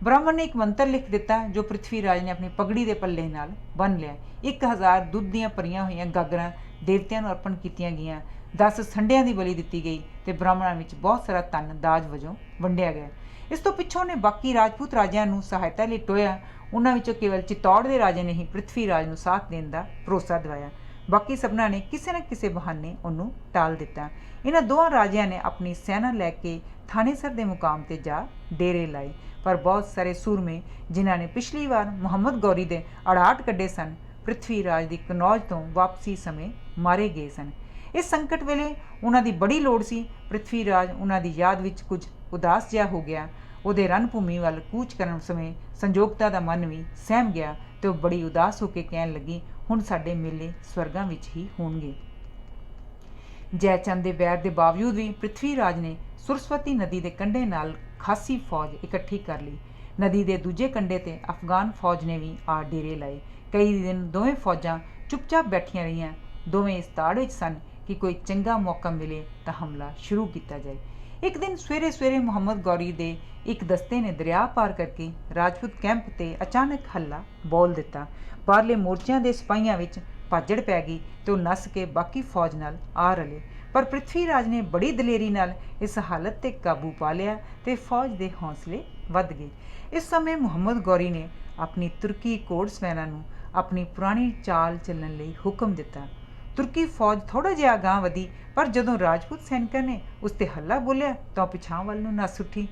ਬ੍ਰਾਹਮਣ ਨੇ ਇੱਕ ਮੰਤਰ ਲਿਖ ਦਿੱਤਾ, ਜੋ ਪ੍ਰਿਥਵੀਰਾਜ ਨੇ ਆਪਣੀ ਪਗੜੀ ਦੇ ਪੱਲੇ ਨਾਲ ਬੰਨ੍ਹ ਲਿਆ। 1000 ਦੁੱਧ ਦੀਆਂ ਭਰੀਆਂ ਹੋਈਆਂ ਗਾਗਰਾਂ ਦੇਵਤਿਆਂ ਨੂੰ ਅਰਪਣ ਕੀਤੀਆਂ ਗਈਆਂ। 10 ਸੰਡਿਆਂ ਦੀ ਬਲੀ ਦਿੱਤੀ ਗਈ ਤੇ ਬ੍ਰਾਹਮਣਾਂ ਵਿੱਚ ਬਹੁਤ ਸਾਰਾ ਧਨ ਦਾਜ ਵਜੋਂ ਵੰਡਿਆ ਗਿਆ। ਇਸ ਤੋਂ ਪਿੱਛੋਂ ਨੇ ਬਾਕੀ ਰਾਜਪੂਤ ਰਾਜਿਆਂ ਨੂੰ ਸਹਾਇਤਾ ਲਈ ਟੋਇਆ। ਉਹਨਾਂ ਵਿੱਚੋਂ ਕੇਵਲ ਚਿਤੌੜ ਦੇ ਰਾਜੇ ਨੇ ਹੀ ਪ੍ਰਿਥਵੀਰਾਜ ਨੂੰ ਸਾਥ ਦੇਣ ਦਾ ਭਰੋਸਾ ਦਿਵਾਇਆ। ਬਾਕੀ ਸਭਨਾਂ ਨੇ ਕਿਸੇ ਨਾ ਕਿਸੇ ਬਹਾਨੇ ਉਹਨੂੰ ਟਾਲ ਦਿੱਤਾ। ਇਹਨਾਂ ਦੋਹਾਂ ਰਾਜਿਆਂ ਨੇ ਆਪਣੀ ਸੈਨਾ ਲੈ ਕੇ ਥਾਣੇਸਰ ਦੇ ਮੁਕਾਮ ਤੇ ਜਾ ਡੇਰੇ ਲਾਏ, ਪਰ ਬਹੁਤ ਸਾਰੇ ਸੂਰਮੇ ਜਿਨ੍ਹਾਂ ਨੇ ਪਿਛਲੀ ਵਾਰ ਮੁਹੰਮਦ ਗੌਰੀ ਦੇ ਅੜਾਟ ਕੱਢੇ ਸਨ, ਪ੍ਰਿਥਵੀਰਾਜ ਦੀ ਕਨੌਜ ਤੋਂ ਵਾਪਸੀ ਸਮੇਂ ਮਾਰੇ ਗਏ ਸਨ। ਇਸ ਸੰਕਟ ਵੇਲੇ ਉਹਨਾਂ ਦੀ ਬੜੀ ਲੋੜ ਸੀ। ਪ੍ਰਿਥਵੀਰਾਜ ਉਹਨਾਂ ਦੀ ਯਾਦ ਵਿੱਚ ਕੁਝ ਉਦਾਸ ਜਿਹਾ ਹੋ ਗਿਆ। ਉਹਦੇ ਰਣ ਭੂਮੀ ਵੱਲ ਕੂਚ ਕਰਨ ਸਮੇਂ ਸੰਯੋਗਤਾ ਦਾ ਮਨ ਵੀ ਸਹਿਮ ਗਿਆ ਤੇ ਉਹ ਬੜੀ ਉਦਾਸ ਹੋ ਕੇ ਕਹਿਣ ਲੱਗੀ, ਹੁਣ ਸਾਡੇ ਮੇਲੇ ਸਵਰਗਾਂ ਵਿੱਚ ਹੀ ਹੋਣਗੇ। ਜੈਚੰਦ ਦੇ ਵੈਰ ਦੇ ਬਾਵਜੂਦ ਵੀ ਪ੍ਰਿਥਵੀਰਾਜ ਨੇ ਸੁਰਸਵਤੀ ਨਦੀ ਦੇ ਕੰਢੇ ਨਾਲ ਖਾਸੀ ਫੌਜ ਇਕੱਠੀ ਕਰ ਲਈ। ਨਦੀ ਦੇ ਦੂਜੇ ਕੰਢੇ ਤੇ ਅਫਗਾਨ ਫੌਜ ਨੇ ਵੀ ਆ ਡੇਰੇ ਲਾਏ। ਕਈ ਦਿਨ ਦੋਵੇਂ ਫੌਜਾਂ ਚੁੱਪਚਾਪ ਬੈਠੀਆਂ ਰਹੀਆਂ। ਦੋਵੇਂ ਇਸ ਤਾੜ ਵਿੱਚ ਸਨ ਕਿ ਕੋਈ ਚੰਗਾ ਮੌਕਾ ਮਿਲੇ ਤਾਂ ਹਮਲਾ ਸ਼ੁਰੂ ਕੀਤਾ ਜਾਏ। ਇੱਕ ਦਿਨ ਸਵੇਰੇ ਮੁਹੰਮਦ ਗੌਰੀ ਦੇ ਇੱਕ ਦਸਤੇ ਨੇ ਦਰਿਆ ਪਾਰ ਕਰਕੇ ਰਾਜਪੂਤ ਕੈਂਪ ਤੇ ਅਚਾਨਕ ਹੱਲਾ ਬੋਲ ਦਿੱਤਾ। ਬਾਹਰਲੇ ਮੋਰਚਿਆਂ ਦੇ ਸਿਪਾਹੀਆਂ ਵਿੱਚ ਭਾਜੜ ਪੈ ਗਈ ਤੇ ਉਹ ਨੱਸ ਕੇ ਬਾਕੀ ਫੌਜ ਨਾਲ ਆ ਰਲੇ। ਪਰ ਪ੍ਰਿਥਵੀ ਰਾਜ ਨੇ ਬੜੀ ਦਲੇਰੀ ਨਾਲ ਇਸ ਹਾਲਤ 'ਤੇ ਕਾਬੂ ਪਾ ਲਿਆ ਤੇ ਫੌਜ ਦੇ ਹੌਸਲੇ ਵੱਧ ਗਏ। ਇਸ ਸਮੇਂ ਮੁਹੰਮਦ ਗੌਰੀ ਨੇ ਆਪਣੀ ਤੁਰਕੀ ਕੋੜਸਵੈਨਾਂ ਨੂੰ ਆਪਣੀ ਪੁਰਾਣੀ ਚਾਲ ਚੱਲਣ ਲਈ ਹੁਕਮ ਦਿੱਤਾ। ਤੁਰਕੀ ਫੌਜ ਥੋੜ੍ਹਾ ਜਿਹਾ ਅਗਾਂਹ ਵਧੀ, ਪਰ ਜਦੋਂ ਰਾਜਪੂਤ ਸੈਨਿਕਾਂ ਨੇ ਉਸ 'ਤੇ ਹੱਲਾ ਬੋਲਿਆ ਤਾਂ ਪਿਛਾਂ ਵੱਲ ਨੂੰ ਨੱਸ ਉੱਠੀ।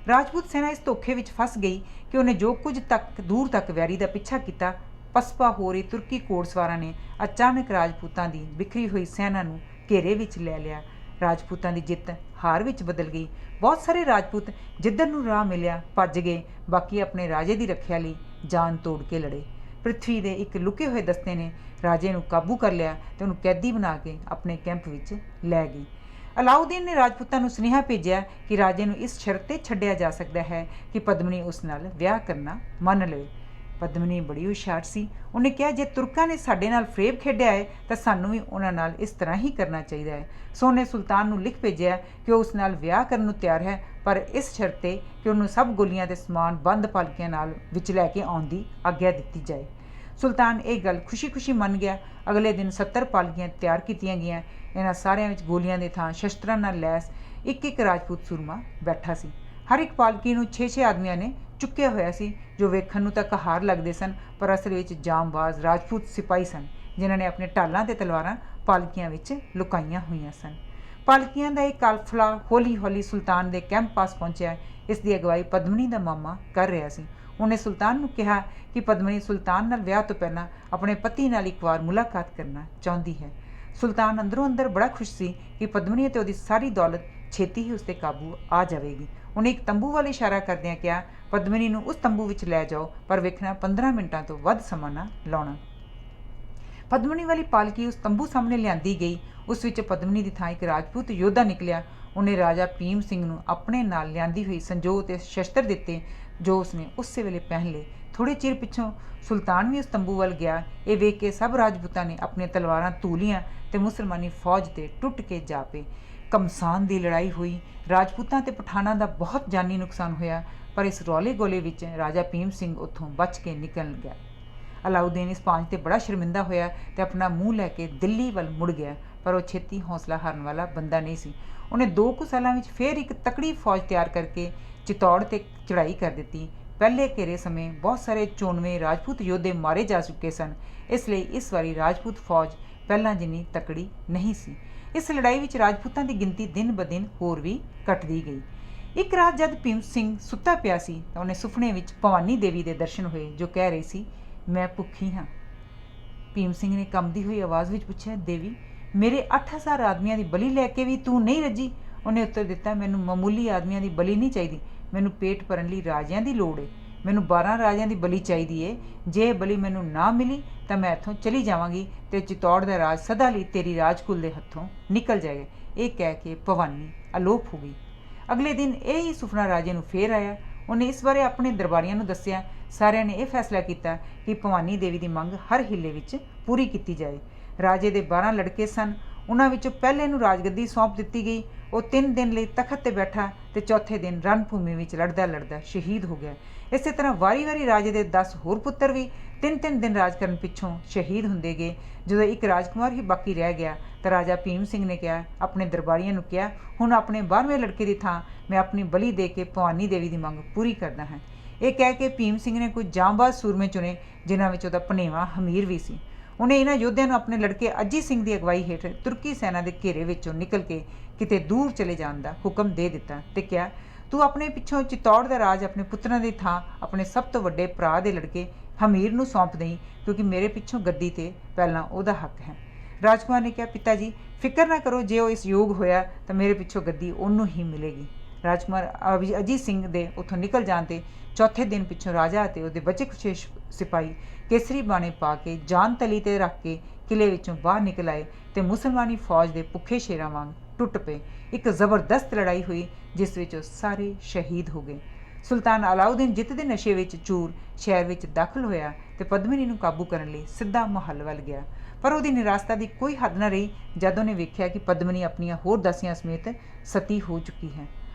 ਰਾਜਪੂਤ ਸੈਨਾ ਇਸ ਧੋਖੇ ਵਿੱਚ ਫਸ ਗਈ ਕਿ ਉਹਨੇ ਜੋ ਕੁਝ ਦੂਰ ਤੱਕ ਵੈਰੀ ਦਾ ਪਿੱਛਾ ਕੀਤਾ, ਪਸਪਾ ਹੋ ਰਹੀ ਤੁਰਕੀ ਘੋੜਸਵਾਰਾਂ ਨੇ ਅਚਾਨਕ ਰਾਜਪੂਤਾਂ ਦੀ ਬਿਖਰੀ ਹੋਈ ਸੈਨਾ ਨੂੰ ਘੇਰੇ ਵਿੱਚ ਲੈ ਲਿਆ। ਰਾਜਪੂਤਾਂ ਦੀ ਜਿੱਤ ਹਾਰ ਵਿੱਚ ਬਦਲ ਗਈ। ਬਹੁਤ ਸਾਰੇ ਰਾਜਪੂਤ ਜਿੱਧਰ ਨੂੰ ਰਾਹ ਮਿਲਿਆ ਭੱਜ ਗਏ, ਬਾਕੀ ਆਪਣੇ ਰਾਜੇ ਦੀ ਰੱਖਿਆ ਲਈ ਜਾਨ ਤੋੜ ਕੇ ਲੜੇ। ਪ੍ਰਿਥਵੀ ਦੇ ਇੱਕ ਲੁਕੇ ਹੋਏ ਦਸਤੇ ਨੇ ਰਾਜੇ ਨੂੰ ਕਾਬੂ ਕਰ ਲਿਆ ਤੇ ਉਹਨੂੰ ਕੈਦੀ ਬਣਾ ਕੇ ਆਪਣੇ ਕੈਂਪ ਵਿੱਚ ਲੈ ਗਈ। ਅਲਾਉਦੀਨ ਨੇ ਰਾਜਪੂਤਾਂ ਨੂੰ ਸੁਨੇਹਾ ਭੇਜਿਆ ਕਿ ਰਾਜੇ ਨੂੰ ਇਸ ਸ਼ਰਤ 'ਤੇ ਛੱਡਿਆ ਜਾ ਸਕਦਾ ਹੈ ਕਿ ਪਦਮਨੀ ਉਸ ਨਾਲ ਵਿਆਹ ਕਰਨਾ ਮੰਨ ਲਵੇ। ਪਦਮਨੀ ਬੜੀ ਹੁਸ਼ਿਆਰ ਸੀ। ਉਹਨੇ ਕਿਹਾ, ਜੇ ਤੁਰਕਾਂ ਨੇ ਸਾਡੇ ਨਾਲ ਫਰੇਬ ਖੇਡਿਆ ਹੈ ਤਾਂ ਸਾਨੂੰ ਵੀ ਉਹਨਾਂ ਨਾਲ ਇਸ ਤਰ੍ਹਾਂ ਹੀ ਕਰਨਾ ਚਾਹੀਦਾ ਹੈ। ਸੋ ਉਹਨੇ ਸੁਲਤਾਨ ਨੂੰ ਲਿਖ ਭੇਜਿਆ ਕਿ ਉਹ ਉਸ ਨਾਲ ਵਿਆਹ ਕਰਨ ਨੂੰ ਤਿਆਰ ਹੈ, ਪਰ ਇਸ ਸ਼ਰਤ 'ਤੇ ਕਿ ਉਹਨੂੰ ਸਭ ਗੋਲੀਆਂ ਦੇ ਸਮਾਨ ਬੰਦ ਪਾਲਕੀਆਂ ਨਾਲ ਵਿੱਚ ਲੈ ਕੇ ਆਉਣ ਦੀ ਆਗਿਆ ਦਿੱਤੀ ਜਾਏ। ਸੁਲਤਾਨ ਇਹ ਗੱਲ ਖੁਸ਼ੀ ਮੰਨ ਗਿਆ। ਅਗਲੇ ਦਿਨ 70 ਪਾਲਕੀਆਂ ਤਿਆਰ ਕੀਤੀਆਂ ਗਈਆਂ। ਇਹਨਾਂ ਸਾਰਿਆਂ ਵਿੱਚ ਗੋਲੀਆਂ ਦੇ ਥਾਂ ਸ਼ਸਤਰਾਂ ਨਾਲ ਲੈਸ ਇੱਕ ਰਾਜਪੂਤ ਸੂਰਮਾ ਬੈਠਾ ਸੀ। ਹਰ ਇੱਕ ਪਾਲਕੀ ਨੂੰ 6 ਆਦਮੀਆਂ ਨੇ ਚੁੱਕਿਆ ਹੋਇਆ ਸੀ, ਜੋ ਵੇਖਣ ਨੂੰ ਤਾਂ ਕਹਾਰ ਲੱਗਦੇ ਸਨ, ਪਰ ਅਸਲ ਵਿੱਚ ਜਾਂਬਾਜ਼ ਰਾਜਪੂਤ ਸਿਪਾਹੀ ਸਨ, ਜਿਨ੍ਹਾਂ ਨੇ ਆਪਣੇ ਢਾਲਾਂ ਤੇ ਤਲਵਾਰਾਂ ਪਾਲਕੀਆਂ ਵਿੱਚ ਲੁਕਾਈਆਂ ਹੋਈਆਂ ਸਨ। ਪਾਲਕੀਆਂ ਦਾ ਇਹ ਕਾਫਲਾ ਹੌਲੀ ਸੁਲਤਾਨ ਦੇ ਕੈਂਪ ਪਾਸ ਪਹੁੰਚਿਆ। ਇਸ ਦੀ ਅਗਵਾਈ ਪਦਮਨੀ ਦਾ ਮਾਮਾ ਕਰ ਰਿਹਾ ਸੀ। ਉਹਨੇ ਸੁਲਤਾਨ ਨੂੰ ਕਿਹਾ ਕਿ ਪਦਮਨੀ ਸੁਲਤਾਨ ਨਾਲ ਵਿਆਹ ਤੋਂ ਪਹਿਲਾਂ ਆਪਣੇ ਪਤੀ ਨਾਲ ਇੱਕ ਵਾਰ ਮੁਲਾਕਾਤ ਕਰਨਾ ਚਾਹੁੰਦੀ ਹੈ। ਸੁਲਤਾਨ ਅੰਦਰੋਂ ਅੰਦਰ ਬੜਾ ਖੁਸ਼ ਸੀ ਕਿ ਪਦਮਨੀ ਅਤੇ ਉਹਦੀ ਸਾਰੀ ਦੌਲਤ ਛੇਤੀ ਹੀ ਉਸ 'ਤੇ ਕਾਬੂ ਆ ਜਾਵੇਗੀ। ਉਹਨੇ ਇੱਕ ਤੰਬੂ ਵੱਲ ਇਸ਼ਾਰਾ ਕਰਦਿਆਂ ਕਿਹਾ, ਪਦਮਨੀ ਨੂੰ ਉਸ ਤੰਬੂ ਵਿੱਚ ਲੈ ਜਾਓ, ਪਰ ਵੇਖਣਾ 15 ਮਿੰਟਾਂ ਤੋਂ ਵੱਧ ਸਮਾਂ ਨਾ ਲਾਉਣਾ। ਪਦਮਨੀ ਵਾਲੀ ਪਾਲਕੀ ਉਸ ਤੰਬੂ ਸਾਹਮਣੇ ਲਿਆਂਦੀ ਗਈ। ਉਸ ਵਿੱਚ ਪਦਮਨੀ ਦੀ ਥਾਂ ਇੱਕ ਰਾਜਪੂਤ ਯੋਧਾ ਨਿਕਲਿਆ। ਉਹਨੇ ਰਾਜਾ ਭੀਮ ਸਿੰਘ ਨੂੰ ਆਪਣੇ ਨਾਲ ਲਿਆਂਦੀ ਹੋਈ ਸੰਜੋਗ ਤੇ ਸ਼ਸਤਰ ਦਿੱਤੇ, ਜੋ ਉਸਨੇ ਉਸੇ ਵੇਲੇ ਪਹਿਨ ਲਏ। ਥੋੜ੍ਹੇ ਚਿਰ ਪਿੱਛੋਂ ਸੁਲਤਾਨ ਵੀ ਉਸ ਤੰਬੂ ਵੱਲ ਗਿਆ। ਇਹ ਵੇਖ ਕੇ ਸਭ ਰਾਜਪੂਤਾਂ ਨੇ ਆਪਣੀਆਂ ਤਲਵਾਰਾਂ ਧੂਲੀਆਂ ਤੇ ਮੁਸਲਮਾਨੀ ਫੌਜ 'ਤੇ ਟੁੱਟ ਕੇ ਜਾ ਪਏ। ਘਮਸਾਨ ਦੀ ਲੜਾਈ ਹੋਈ। ਰਾਜਪੂਤਾਂ ਤੇ ਪਠਾਨਾਂ ਦਾ ਬਹੁਤ ਜਾਨੀ ਨੁਕਸਾਨ ਹੋਇਆ, ਪਰ ਇਸ ਰੌਲੇ ਗੋਲੇ ਵਿੱਚ ਰਾਜਾ ਭੀਮ ਸਿੰਘ ਉੱਥੋਂ ਬਚ ਕੇ ਨਿਕਲ ਗਿਆ। ਅਲਾਉਦੀਨ ਇਸ ਭਾਂਜ 'ਤੇ ਬੜਾ ਸ਼ਰਮਿੰਦਾ ਹੋਇਆ ਤੇ ਆਪਣਾ ਮੂੰਹ ਲੈ ਕੇ ਦਿੱਲੀ ਵੱਲ ਮੁੜ ਗਿਆ, ਪਰ ਉਹ ਛੇਤੀ ਹੌਸਲਾ ਹਾਰਨ ਵਾਲਾ ਬੰਦਾ ਨਹੀਂ ਸੀ। ਉਹਨੇ 2 ਕੁ ਸਾਲਾਂ ਵਿੱਚ ਫੇਰ ਇੱਕ ਤਕੜੀ ਫੌਜ ਤਿਆਰ ਕਰਕੇ ਚਿਤੌੜ 'ਤੇ ਚੜ੍ਹਾਈ ਕਰ ਦਿੱਤੀ। ਪਹਿਲੇ ਘੇਰੇ ਸਮੇਂ ਬਹੁਤ ਸਾਰੇ 94 ਰਾਜਪੂਤ ਯੋਧੇ ਮਾਰੇ ਜਾ ਚੁੱਕੇ ਸਨ, ਇਸ ਲਈ ਇਸ ਵਾਰੀ ਰਾਜਪੂਤ ਫੌਜ ਪਹਿਲਾਂ ਜਿੰਨੀ ਤਕੜੀ ਨਹੀਂ ਸੀ। ਇਸ ਲੜਾਈ ਵਿੱਚ ਰਾਜਪੂਤਾਂ ਦੀ ਗਿਣਤੀ ਦਿਨ ਬ ਦਿਨ ਹੋਰ ਵੀ ਘਟਦੀ ਗਈ। ਇੱਕ ਰਾਤ ਜਦ ਭੀਮ ਸਿੰਘ ਸੁੱਤਾ ਪਿਆ ਸੀ ਤਾਂ ਉਹਨੇ ਸੁਪਨੇ ਵਿੱਚ ਭਵਾਨੀ ਦੇਵੀ ਦੇ ਦਰਸ਼ਨ ਹੋਏ, ਜੋ ਕਹਿ ਰਹੀ ਸੀ, ਮੈਂ ਭੁੱਖੀ ਹਾਂ। ਭੀਮ ਸਿੰਘ ਨੇ ਕੰਬਦੀ ਹੋਈ ਆਵਾਜ਼ ਵਿੱਚ ਪੁੱਛਿਆ, ਦੇਵੀ, ਮੇਰੇ 8000 ਆਦਮੀਆਂ ਦੀ ਬਲੀ ਲੈ ਕੇ ਵੀ ਤੂੰ ਨਹੀਂ ਰੱਜੀ? ਉਹਨੇ ਉੱਤਰ ਦਿੱਤਾ, ਮੈਨੂੰ ਮਾਮੂਲੀ ਆਦਮੀਆਂ ਦੀ ਬਲੀ ਨਹੀਂ ਚਾਹੀਦੀ, ਮੈਨੂੰ ਪੇਟ ਭਰਨ ਲਈ ਰਾਜਿਆਂ ਦੀ ਲੋੜ ਏ। ਮੈਨੂੰ 12 ਰਾਜਿਆਂ ਦੀ ਬਲੀ ਚਾਹੀਦੀ ਏ। ਜੇ ਇਹ ਬਲੀ ਮੈਨੂੰ ਨਾ ਮਿਲੀ ਤਾਂ ਮੈਂ ਇੱਥੋਂ ਚਲੀ ਜਾਵਾਂਗੀ ਤੇ ਚਿਤੌੜ ਦਾ ਰਾਜ ਸਦਾ ਲਈ ਤੇਰੀ ਰਾਜਕੁਲ ਦੇ ਹੱਥੋਂ ਨਿਕਲ ਜਾਏਗਾ। ਇਹ ਕਹਿ ਕੇ ਭਵਾਨੀ ਅਲੋਪ ਹੋ ਗਈ। ਅਗਲੇ ਦਿਨ ਇਹ ਹੀ ਸੁਪਨਾ ਰਾਜੇ ਨੂੰ ਫੇਰ ਆਇਆ। ਉਹਨੇ ਇਸ ਬਾਰੇ ਆਪਣੇ ਦਰਬਾਰੀਆਂ ਨੂੰ ਦੱਸਿਆ। ਸਾਰਿਆਂ ਨੇ ਇਹ ਫੈਸਲਾ ਕੀਤਾ ਕਿ ਭਵਾਨੀ ਦੇਵੀ ਦੀ ਮੰਗ ਹਰ ਹਿੱਲੇ ਵਿੱਚ ਪੂਰੀ ਕੀਤੀ ਜਾਏ। ਰਾਜੇ ਦੇ 12 ਲੜਕੇ ਸਨ। ਉਹਨਾਂ ਵਿੱਚੋਂ ਪਹਿਲੇ ਨੂੰ ਰਾਜਗੱਦੀ ਸੌਂਪ ਦਿੱਤੀ ਗਈ। ਉਹ 3 ਦਿਨ ਲਈ ਤਖਤ 'ਤੇ ਬੈਠਾ ਤੇ ਚੌਥੇ ਦਿਨ ਰਣ ਭੂਮੀ ਵਿੱਚ ਲੜਦਾ ਸ਼ਹੀਦ ਹੋ ਗਿਆ। ਇਸੇ ਤਰ੍ਹਾਂ ਵਾਰੀ ਰਾਜੇ ਦੇ 10 ਹੋਰ ਪੁੱਤਰ ਵੀ 3 ਦਿਨ ਰਾਜ ਕਰਨ ਪਿੱਛੋਂ ਸ਼ਹੀਦ ਹੁੰਦੇ ਗਏ। ਜਦੋਂ ਇੱਕ ਰਾਜਕੁਮਾਰ ਹੀ ਬਾਕੀ ਰਹਿ ਗਿਆ ਤਾਂ ਰਾਜਾ ਭੀਮ ਸਿੰਘ ਨੇ ਕਿਹਾ, ਆਪਣੇ ਦਰਬਾਰੀਆਂ ਨੂੰ ਕਿਹਾ, ਹੁਣ ਆਪਣੇ 12ਵੇਂ ਲੜਕੇ ਦੀ ਥਾਂ ਮੈਂ ਆਪਣੀ ਬਲੀ ਦੇ ਕੇ ਭਵਾਨੀ ਦੇਵੀ ਦੀ ਮੰਗ ਪੂਰੀ ਕਰਦਾ ਹਾਂ। ਇਹ ਕਹਿ ਕੇ ਭੀਮ ਸਿੰਘ ਨੇ ਕੁਝ ਜਾਂਬਾਜ਼ ਸੂਰਮੇ ਚੁਣੇ, ਜਿਨ੍ਹਾਂ ਵਿੱਚ ਉਹਦਾ ਭਣੇਵਾਂ ਹਮੀਰ ਵੀ ਸੀ। ਉਹਨੇ ਇਹਨਾਂ ਯੋਧਿਆਂ ਨੂੰ ਆਪਣੇ ਲੜਕੇ ਅਜੀਤ ਸਿੰਘ ਦੀ ਅਗਵਾਈ ਹੇਠ ਤੁਰਕੀ ਸੈਨਾ ਦੇ ਘੇਰੇ ਵਿੱਚੋਂ ਨਿਕਲ ਕੇ ਕਿਤੇ ਦੂਰ ਚਲੇ ਜਾਣ ਦਾ ਹੁਕਮ ਦੇ ਦਿੱਤਾ ਤੇ ਕਿਹਾ, ਤੂੰ ਆਪਣੇ ਪਿੱਛੋਂ ਚਿਤੌੜ ਦਾ ਰਾਜ ਆਪਣੇ ਪੁੱਤਰਾਂ ਦੀ ਥਾਂ ਆਪਣੇ ਸਭ ਤੋਂ ਵੱਡੇ ਭਰਾ ਦੇ ਲੜਕੇ ਹਮੀਰ ਨੂੰ ਸੌਂਪ ਦੇਈਂ, ਕਿਉਂਕਿ ਮੇਰੇ ਪਿੱਛੋਂ ਗੱਦੀ 'ਤੇ ਪਹਿਲਾਂ ਉਹਦਾ ਹੱਕ ਹੈ। ਰਾਜਕੁਮਾਰ ਨੇ ਕਿਹਾ, ਪਿਤਾ ਜੀ ਫਿਕਰ ਨਾ ਕਰੋ, ਜੇ ਉਹ ਇਸ ਯੋਗ ਹੋਇਆ ਤਾਂ ਮੇਰੇ ਪਿੱਛੋਂ ਗੱਦੀ ਉਹਨੂੰ ਹੀ ਮਿਲੇਗੀ। ਰਾਜਕੁਮਾਰ ਅਜੀਤ ਸਿੰਘ ਦੇ ਉੱਥੋਂ ਨਿਕਲ ਜਾਣ 'ਤੇ ਚੌਥੇ ਦਿਨ ਪਿੱਛੋਂ ਰਾਜਾ ਅਤੇ ਉਹਦੇ ਬਚੇ ਖੁਚੇ ਸਿਪਾਹੀ ਕੇਸਰੀ ਬਾਣੇ ਪਾ ਕੇ ਜਾਨ ਤਲੀ 'ਤੇ ਰੱਖ ਕੇ ਕਿਲੇ ਵਿੱਚੋਂ ਬਾਹਰ ਨਿਕਲ ਆਏ ਤੇ ਮੁਸਲਮਾਨੀ ਫੌਜ ਦੇ ਭੁੱਖੇ ਸ਼ੇਰਾਂ ਵਾਂਗ ਟੁੱਟ ਪਏ। ਇੱਕ ਜ਼ਬਰਦਸਤ ਲੜਾਈ ਹੋਈ, ਜਿਸ ਵਿੱਚ ਉਹ ਸਾਰੇ ਸ਼ਹੀਦ ਹੋ ਗਏ। ਸੁਲਤਾਨ ਅਲਾਉਦੀਨ ਜਿੱਤ ਦੇ ਨਸ਼ੇ ਵਿੱਚ ਚੂਰ ਸ਼ਹਿਰ ਵਿੱਚ ਦਾਖਲ ਹੋਇਆ ਤੇ ਪਦਮਨੀ ਨੂੰ ਕਾਬੂ ਕਰਨ ਲਈ ਸਿੱਧਾ ਮਹੱਲ ਵੱਲ ਗਿਆ, ਪਰ ਉਹਦੀ ਨਿਰਾਸ਼ਤਾ ਦੀ ਕੋਈ ਹੱਦ ਨਾ ਰਹੀ ਜਦ ਉਹਨੇ ਵੇਖਿਆ ਕਿ ਪਦਮਨੀ ਆਪਣੀਆਂ ਹੋਰ ਦਾਸੀਆਂ ਸਮੇਤ ਸਤੀ ਹੋ ਚੁੱਕੀ ਹੈ।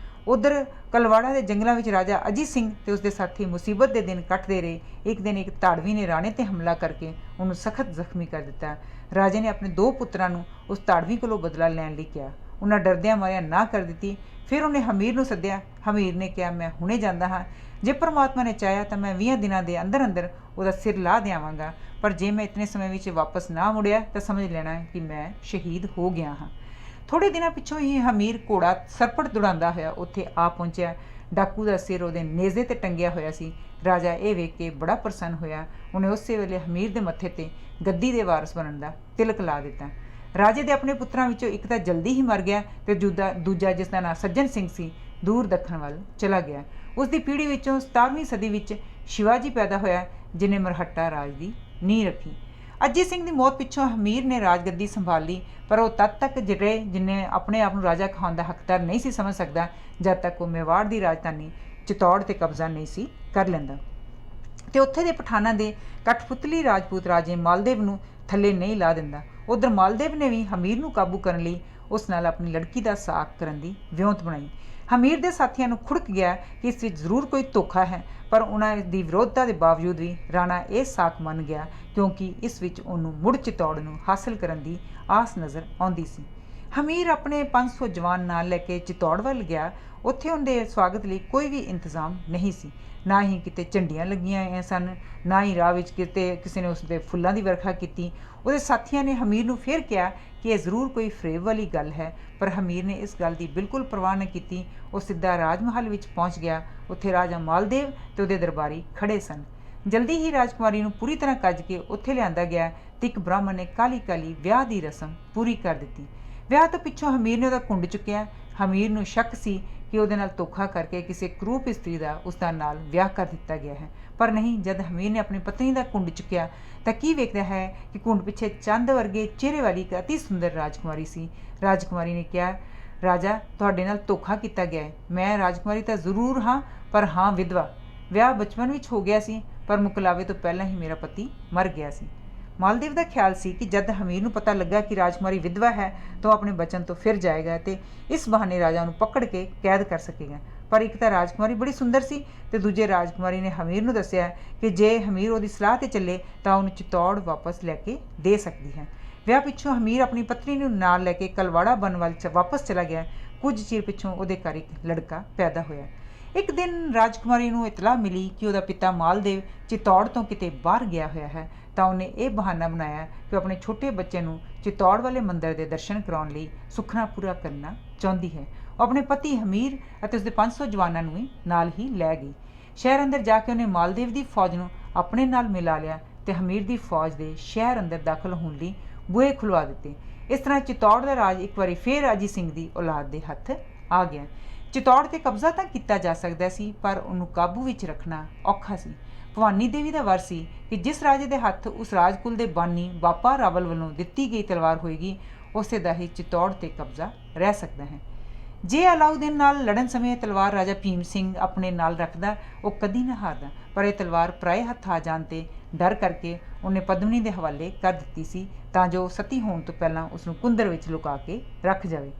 ਉਧਰ ਕਲਵਾੜਾ ਦੇ ਜੰਗਲਾਂ ਵਿੱਚ ਰਾਜਾ ਅਜੀਤ ਸਿੰਘ ਤੇ ਉਸਦੇ ਸਾਥੀ ਮੁਸੀਬਤ ਦੇ ਦਿਨ ਕੱਟਦੇ ਰਹੇ। ਇੱਕ ਦਿਨ ਇੱਕ ਧਾੜਵੀ ਨੇ ਰਾਣੇ 'ਤੇ ਹਮਲਾ ਕਰਕੇ ਉਹਨੂੰ ਸਖਤ ਜ਼ਖਮੀ ਕਰ ਦਿੱਤਾ। ਰਾਜੇ ਨੇ ਆਪਣੇ 2 ਪੁੱਤਰਾਂ ਨੂੰ ਉਸ ਧਾੜਵੀ ਕੋਲੋਂ ਬਦਲਾ ਲੈਣ ਲਈ ਕਿਹਾ। ਉਹਨਾਂ ਡਰਦਿਆਂ ਮਾਰਿਆਂ ਨਾ ਕਰ ਦਿੱਤੀ। ਫਿਰ ਉਹਨੇ ਹਮੀਰ ਨੂੰ ਸੱਦਿਆ। ਹਮੀਰ ਨੇ ਕਿਹਾ, ਮੈਂ ਹੁਣੇ ਜਾਂਦਾ ਹਾਂ। ਜੇ ਪਰਮਾਤਮਾ ਨੇ ਚਾਹਿਆ ਤਾਂ ਮੈਂ 20 ਦਿਨਾਂ ਦੇ ਅੰਦਰ ਅੰਦਰ ਉਹਦਾ ਸਿਰ ਲਾਹ ਦਿਆਵਾਂਗਾ, ਪਰ ਜੇ ਮੈਂ ਇਤਨੇ ਸਮੇਂ ਵਿੱਚ ਵਾਪਸ ਨਾ ਮੁੜਿਆ ਤਾਂ ਸਮਝ ਲੈਣਾ ਕਿ ਮੈਂ ਸ਼ਹੀਦ ਹੋ ਗਿਆ ਹਾਂ। ਥੋੜ੍ਹੇ ਦਿਨਾਂ ਪਿੱਛੋਂ ਹੀ ਹਮੀਰ ਘੋੜਾ ਸਰਪਟ ਦੌੜਾਉਂਦਾ ਹੋਇਆ ਉੱਥੇ ਆ ਪਹੁੰਚਿਆ। ਡਾਕੂ ਦਾ ਸਿਰ ਉਹਦੇ ਨੇਜ਼ੇ 'ਤੇ ਟੰਗਿਆ ਹੋਇਆ ਸੀ। ਰਾਜਾ ਇਹ ਵੇਖ ਕੇ ਬੜਾ ਪ੍ਰਸੰਨ ਹੋਇਆ। ਉਹਨੇ ਉਸੇ ਵੇਲੇ ਹਮੀਰ ਦੇ ਮੱਥੇ 'ਤੇ ਗੱਦੀ ਦੇ ਵਾਰਸ ਬਣਨ ਦਾ ਤਿਲਕ ਲਾ ਦਿੱਤਾ। ਰਾਜੇ ਦੇ ਆਪਣੇ ਪੁੱਤਰਾਂ ਵਿੱਚੋਂ ਇੱਕ ਤਾਂ ਜਲਦੀ ਹੀ ਮਰ ਗਿਆ ਅਤੇ ਦੂਜਾ ਜਿਸ ਦਾ ਨਾਂ ਸੱਜਣ ਸਿੰਘ ਸੀ, ਦੂਰ ਦੱਖਣ ਵੱਲ ਚਲਾ ਗਿਆ। ਉਸ ਦੀ ਪੀੜ੍ਹੀ ਵਿੱਚੋਂ 17ਵੀਂ ਸਦੀ ਵਿੱਚ ਸ਼ਿਵਾਜੀ ਪੈਦਾ ਹੋਇਆ, ਜਿਹਨੇ ਮਰਹੱਟਾ ਰਾਜ ਦੀ ਨੀਂਹ ਰੱਖੀ। ਅਜੀਤ ਸਿੰਘ ਦੀ ਮੌਤ ਪਿੱਛੋਂ ਹਮੀਰ ਨੇ ਰਾਜਗੱਦੀ ਸੰਭਾਲ ਲਈ, ਪਰ ਉਹ ਤਦ ਤੱਕ ਰਹੇ ਜਿੰਨੇ ਆਪਣੇ ਆਪ ਨੂੰ ਰਾਜਾ ਖਾਣ ਦਾ ਹੱਕਦਾਰ ਨਹੀਂ ਸੀ ਸਮਝ ਸਕਦਾ, ਜਦ ਤੱਕ ਉਹ ਮੇਵਾੜ ਦੀ ਰਾਜਧਾਨੀ ਚਿਤੌੜ 'ਤੇ ਕਬਜ਼ਾ ਨਹੀਂ ਸੀ ਕਰ ਲੈਂਦਾ ਅਤੇ ਉੱਥੇ ਦੇ ਪਠਾਨਾਂ ਦੇ ਕਠਪੁਤਲੀ ਰਾਜਪੂਤ ਰਾਜੇ ਮਾਲਦੇਵ ਨੂੰ ਥੱਲੇ ਨਹੀਂ ਲਾ ਦਿੰਦਾ। ਉੱਧਰ ਮਾਲਦੇਵ ਨੇ ਵੀ ਹਮੀਰ ਨੂੰ ਕਾਬੂ ਕਰਨ ਲਈ ਉਸ ਨਾਲ ਆਪਣੀ ਲੜਕੀ ਦਾ ਸਾਕ ਕਰਨ ਦੀ ਵਿਉਂਤ ਬਣਾਈ। ਹਮੀਰ ਦੇ ਸਾਥੀਆਂ ਨੂੰ ਖੁੜਕ ਗਿਆ ਕਿ ਇਸ ਵਿੱਚ ਜ਼ਰੂਰ ਕੋਈ ਧੋਖਾ ਹੈ, ਪਰ ਉਹਨਾਂ ਦੀ ਵਿਰੋਧਤਾ ਦੇ ਬਾਵਜੂਦ ਵੀ ਰਾਣਾ ਇਹ ਸਾਕ ਮੰਨ ਗਿਆ, ਕਿਉਂਕਿ ਇਸ ਵਿੱਚ ਉਹਨੂੰ ਮੁੜ ਚਿਤੌੜ ਨੂੰ ਹਾਸਲ ਕਰਨ ਦੀ ਆਸ ਨਜ਼ਰ ਆਉਂਦੀ ਸੀ। ਹਮੀਰ ਆਪਣੇ 500 ਜਵਾਨ ਨਾਲ ਲੈ ਕੇ ਚਿਤੌੜ ਵੱਲ ਗਿਆ। ਉੱਥੇ ਉਹਦੇ ਸਵਾਗਤ ਲਈ ਕੋਈ ਵੀ ਇੰਤਜ਼ਾਮ ਨਹੀਂ ਸੀ। ਨਾ ਹੀ ਕਿਤੇ ਝੰਡੀਆਂ ਲੱਗੀਆਂ ਹੋਈਆਂ ਸਨ, ਨਾ ਹੀ ਰਾਹ ਵਿੱਚ ਕਿਤੇ ਕਿਸੇ ਨੇ ਉਸ 'ਤੇ ਫੁੱਲਾਂ ਦੀ ਵਰਖਾ ਕੀਤੀ। ਉਹਦੇ ਸਾਥੀਆਂ ਨੇ ਹਮੀਰ ਨੂੰ ਫਿਰ ਕਿਹਾ ਕਿ ਇਹ ਜ਼ਰੂਰ ਕੋਈ ਫਰੇਬ ਵਾਲੀ ਗੱਲ ਹੈ, ਪਰ ਹਮੀਰ ਨੇ ਇਸ ਗੱਲ ਦੀ ਬਿਲਕੁਲ ਪਰਵਾਹ ਨਹੀਂ ਕੀਤੀ। ਉਹ ਸਿੱਧਾ ਰਾਜ ਮਹੱਲ ਵਿੱਚ ਪਹੁੰਚ ਗਿਆ। ਉੱਥੇ ਰਾਜਾ ਮਾਲਦੇਵ ਅਤੇ ਉਹਦੇ ਦਰਬਾਰੀ ਖੜ੍ਹੇ ਸਨ। ਜਲਦੀ ਹੀ ਰਾਜਕੁਮਾਰੀ ਨੂੰ ਪੂਰੀ ਤਰ੍ਹਾਂ ਕੱਜ ਕੇ ਉੱਥੇ ਲਿਆਂਦਾ ਗਿਆ ਅਤੇ ਇੱਕ ਬ੍ਰਾਹਮਣ ਨੇ ਕਾਹਲੀ ਕਾਹਲੀ ਵਿਆਹ ਦੀ ਰਸਮ ਪੂਰੀ ਕਰ ਦਿੱਤੀ। ਵਿਆਹ ਤੋਂ ਪਿੱਛੋਂ ਹਮੀਰ ਨੇ ਉਹਦਾ ਕੁੰਡ ਚੁੱਕਿਆ। ਹਮੀਰ ਨੂੰ ਸ਼ੱਕ ਸੀ ਕਿ ਉਹਦੇ ਨਾਲ ਧੋਖਾ ਕਰਕੇ ਕਿਸੇ ਕਰੂਪ ਇਸਤਰੀ ਦਾ ਉਸਦਾ ਨਾਲ ਵਿਆਹ ਕਰ ਦਿੱਤਾ ਗਿਆ ਹੈ, ਪਰ ਨਹੀਂ। ਜਦ ਹਮੀਰ ਨੇ ਆਪਣੀ ਪਤਨੀ ਦਾ ਕੁੰਡ ਚੁੱਕਿਆ ਤਾਂ ਕੀ ਵੇਖਦਾ ਹੈ ਕਿ ਕੁੰਡ ਪਿੱਛੇ ਚੰਦ ਵਰਗੇ ਚਿਹਰੇ ਵਾਲੀ ਇੱਕ ਅਤੀ ਸੁੰਦਰ ਰਾਜਕੁਮਾਰੀ ਸੀ। ਰਾਜਕੁਮਾਰੀ ਨੇ ਕਿਹਾ, ਰਾਜਾ, ਤੁਹਾਡੇ ਨਾਲ ਧੋਖਾ ਕੀਤਾ ਗਿਆ ਹੈ। ਮੈਂ ਰਾਜਕੁਮਾਰੀ ਤਾਂ ਜ਼ਰੂਰ ਹਾਂ, ਪਰ ਹਾਂ ਵਿਧਵਾ। ਵਿਆਹ ਬਚਪਨ ਵਿੱਚ ਹੋ ਗਿਆ ਸੀ, ਪਰ ਮੁਕਲਾਵੇ ਤੋਂ ਪਹਿਲਾਂ ਹੀ ਮੇਰਾ ਪਤੀ ਮਰ ਗਿਆ ਸੀ। ਮਾਲਦੇਵ ਦਾ ਖਿਆਲ ਸੀ ਕਿ ਜਦ ਹਮੀਰ ਨੂੰ ਪਤਾ ਲੱਗਾ ਕਿ ਰਾਜਕੁਮਾਰੀ ਵਿਧਵਾ ਹੈ ਤਾਂ ਉਹ ਆਪਣੇ ਬਚਨ ਤੋਂ ਫਿਰ ਜਾਏਗਾ ਅਤੇ ਇਸ ਬਹਾਨੇ ਰਾਜਾ ਨੂੰ ਪਕੜ ਕੇ ਕੈਦ ਕਰ ਸਕੇਗਾ। ਪਰ ਇੱਕ ਤਾਂ ਰਾਜਕੁਮਾਰੀ ਬੜੀ ਸੁੰਦਰ ਸੀ ਅਤੇ ਦੂਜੇ ਰਾਜਕੁਮਾਰੀ ਨੇ ਹਮੀਰ ਨੂੰ ਦੱਸਿਆ ਕਿ ਜੇ ਹਮੀਰ ਉਹਦੀ ਸਲਾਹ 'ਤੇ ਚੱਲੇ ਤਾਂ ਉਹਨੂੰ ਚਿਤੌੜ ਵਾਪਸ ਲੈ ਕੇ ਦੇ ਸਕਦੀ ਹੈ। ਵਿਆਹ ਪਿੱਛੋਂ ਹਮੀਰ ਆਪਣੀ ਪਤਨੀ ਨੂੰ ਨਾਲ ਲੈ ਕੇ ਕਲਵਾੜਾ ਬਨ ਵੱਲ ਵਾਪਸ ਚਲਾ ਗਿਆ। ਕੁਝ ਚਿਰ ਪਿੱਛੋਂ ਉਹਦੇ ਘਰ ਇੱਕ ਲੜਕਾ ਪੈਦਾ ਹੋਇਆ। ਇੱਕ ਦਿਨ ਰਾਜਕੁਮਾਰੀ ਨੂੰ ਇਤਲਾਹ ਮਿਲੀ ਕਿ ਉਹਦਾ ਪਿਤਾ ਮਾਲਦੇਵ ਚਿਤੌੜ ਤੋਂ ਕਿਤੇ ਬਾਹਰ ਗਿਆ ਹੋਇਆ ਹੈ, ਤਾਂ ਉਹਨੇ ਇਹ ਬਹਾਨਾ ਬਣਾਇਆ ਕਿ ਉਹ ਆਪਣੇ ਛੋਟੇ ਬੱਚੇ ਨੂੰ ਚਿਤੌੜ ਵਾਲੇ ਮੰਦਰ ਦੇ ਦਰਸ਼ਨ ਕਰਾਉਣ ਲਈ ਸੁਖਨਾ ਪੂਰਾ ਕਰਨਾ ਚਾਹੁੰਦੀ ਹੈ। ਉਹ ਆਪਣੇ ਪਤੀ ਹਮੀਰ ਅਤੇ ਉਸਦੇ 500 ਜਵਾਨਾਂ ਨੂੰ ਵੀ ਨਾਲ ਹੀ ਲੈ ਗਈ। ਸ਼ਹਿਰ ਅੰਦਰ ਜਾ ਕੇ ਉਹਨੇ ਮਾਲਦੇਵ ਦੀ ਫੌਜ ਨੂੰ ਆਪਣੇ ਨਾਲ ਮਿਲਾ ਲਿਆ ਅਤੇ ਹਮੀਰ ਦੀ ਫੌਜ ਦੇ ਸ਼ਹਿਰ ਅੰਦਰ ਦਾਖਲ ਹੋਣ ਲਈ ਬੂਹੇ ਖੁਲਵਾ ਦਿੱਤੇ। ਇਸ ਤਰ੍ਹਾਂ ਚਿਤੌੜ ਦਾ ਰਾਜ ਇੱਕ ਵਾਰੀ ਫਿਰ ਅਜੀਤ ਸਿੰਘ ਦੀ ਔਲਾਦ ਦੇ ਹੱਥ ਆ ਗਿਆ। ਚਿਤੌੜ 'ਤੇ ਕਬਜ਼ਾ ਤਾਂ ਕੀਤਾ ਜਾ ਸਕਦਾ ਸੀ, ਪਰ ਉਹਨੂੰ ਕਾਬੂ ਵਿੱਚ ਰੱਖਣਾ ਔਖਾ ਸੀ। ਭਵਾਨੀ ਦੇਵੀ ਦਾ ਵਰ ਸੀ ਕਿ ਜਿਸ ਰਾਜੇ ਦੇ ਹੱਥ ਉਸ ਰਾਜਕੁਲ ਦੇ ਬਾਨੀ ਬਾਪਾ ਰਾਵਲ ਵੱਲੋਂ ਦਿੱਤੀ ਗਈ ਤਲਵਾਰ ਹੋਏਗੀ, ਉਸੇ ਦਾ ਹੀ ਚਿਤੌੜ 'ਤੇ ਕਬਜ਼ਾ ਰਹਿ ਸਕਦਾ ਹੈ। ਜੇ ਅਲਾਊਦੀਨ ਨਾਲ ਲੜਨ ਸਮੇਂ ਤਲਵਾਰ ਰਾਜਾ ਭੀਮ ਸਿੰਘ ਆਪਣੇ ਨਾਲ ਰੱਖਦਾ, ਉਹ ਕਦੀ ਨਾ ਹਾਰਦਾ, ਪਰ ਇਹ ਤਲਵਾਰ ਪਰਾਏ ਹੱਥ ਆ ਜਾਣ 'ਤੇ ਡਰ ਕਰਕੇ ਉਹਨੇ ਪਦਮਨੀ ਦੇ ਹਵਾਲੇ ਕਰ ਦਿੱਤੀ ਸੀ, ਤਾਂ ਜੋ ਸਤੀ ਹੋਣ ਤੋਂ ਪਹਿਲਾਂ ਉਸਨੂੰ ਕੁੰਦਰ ਵਿੱਚ ਲੁਕਾ ਕੇ ਰੱਖ ਜਾਵੇ।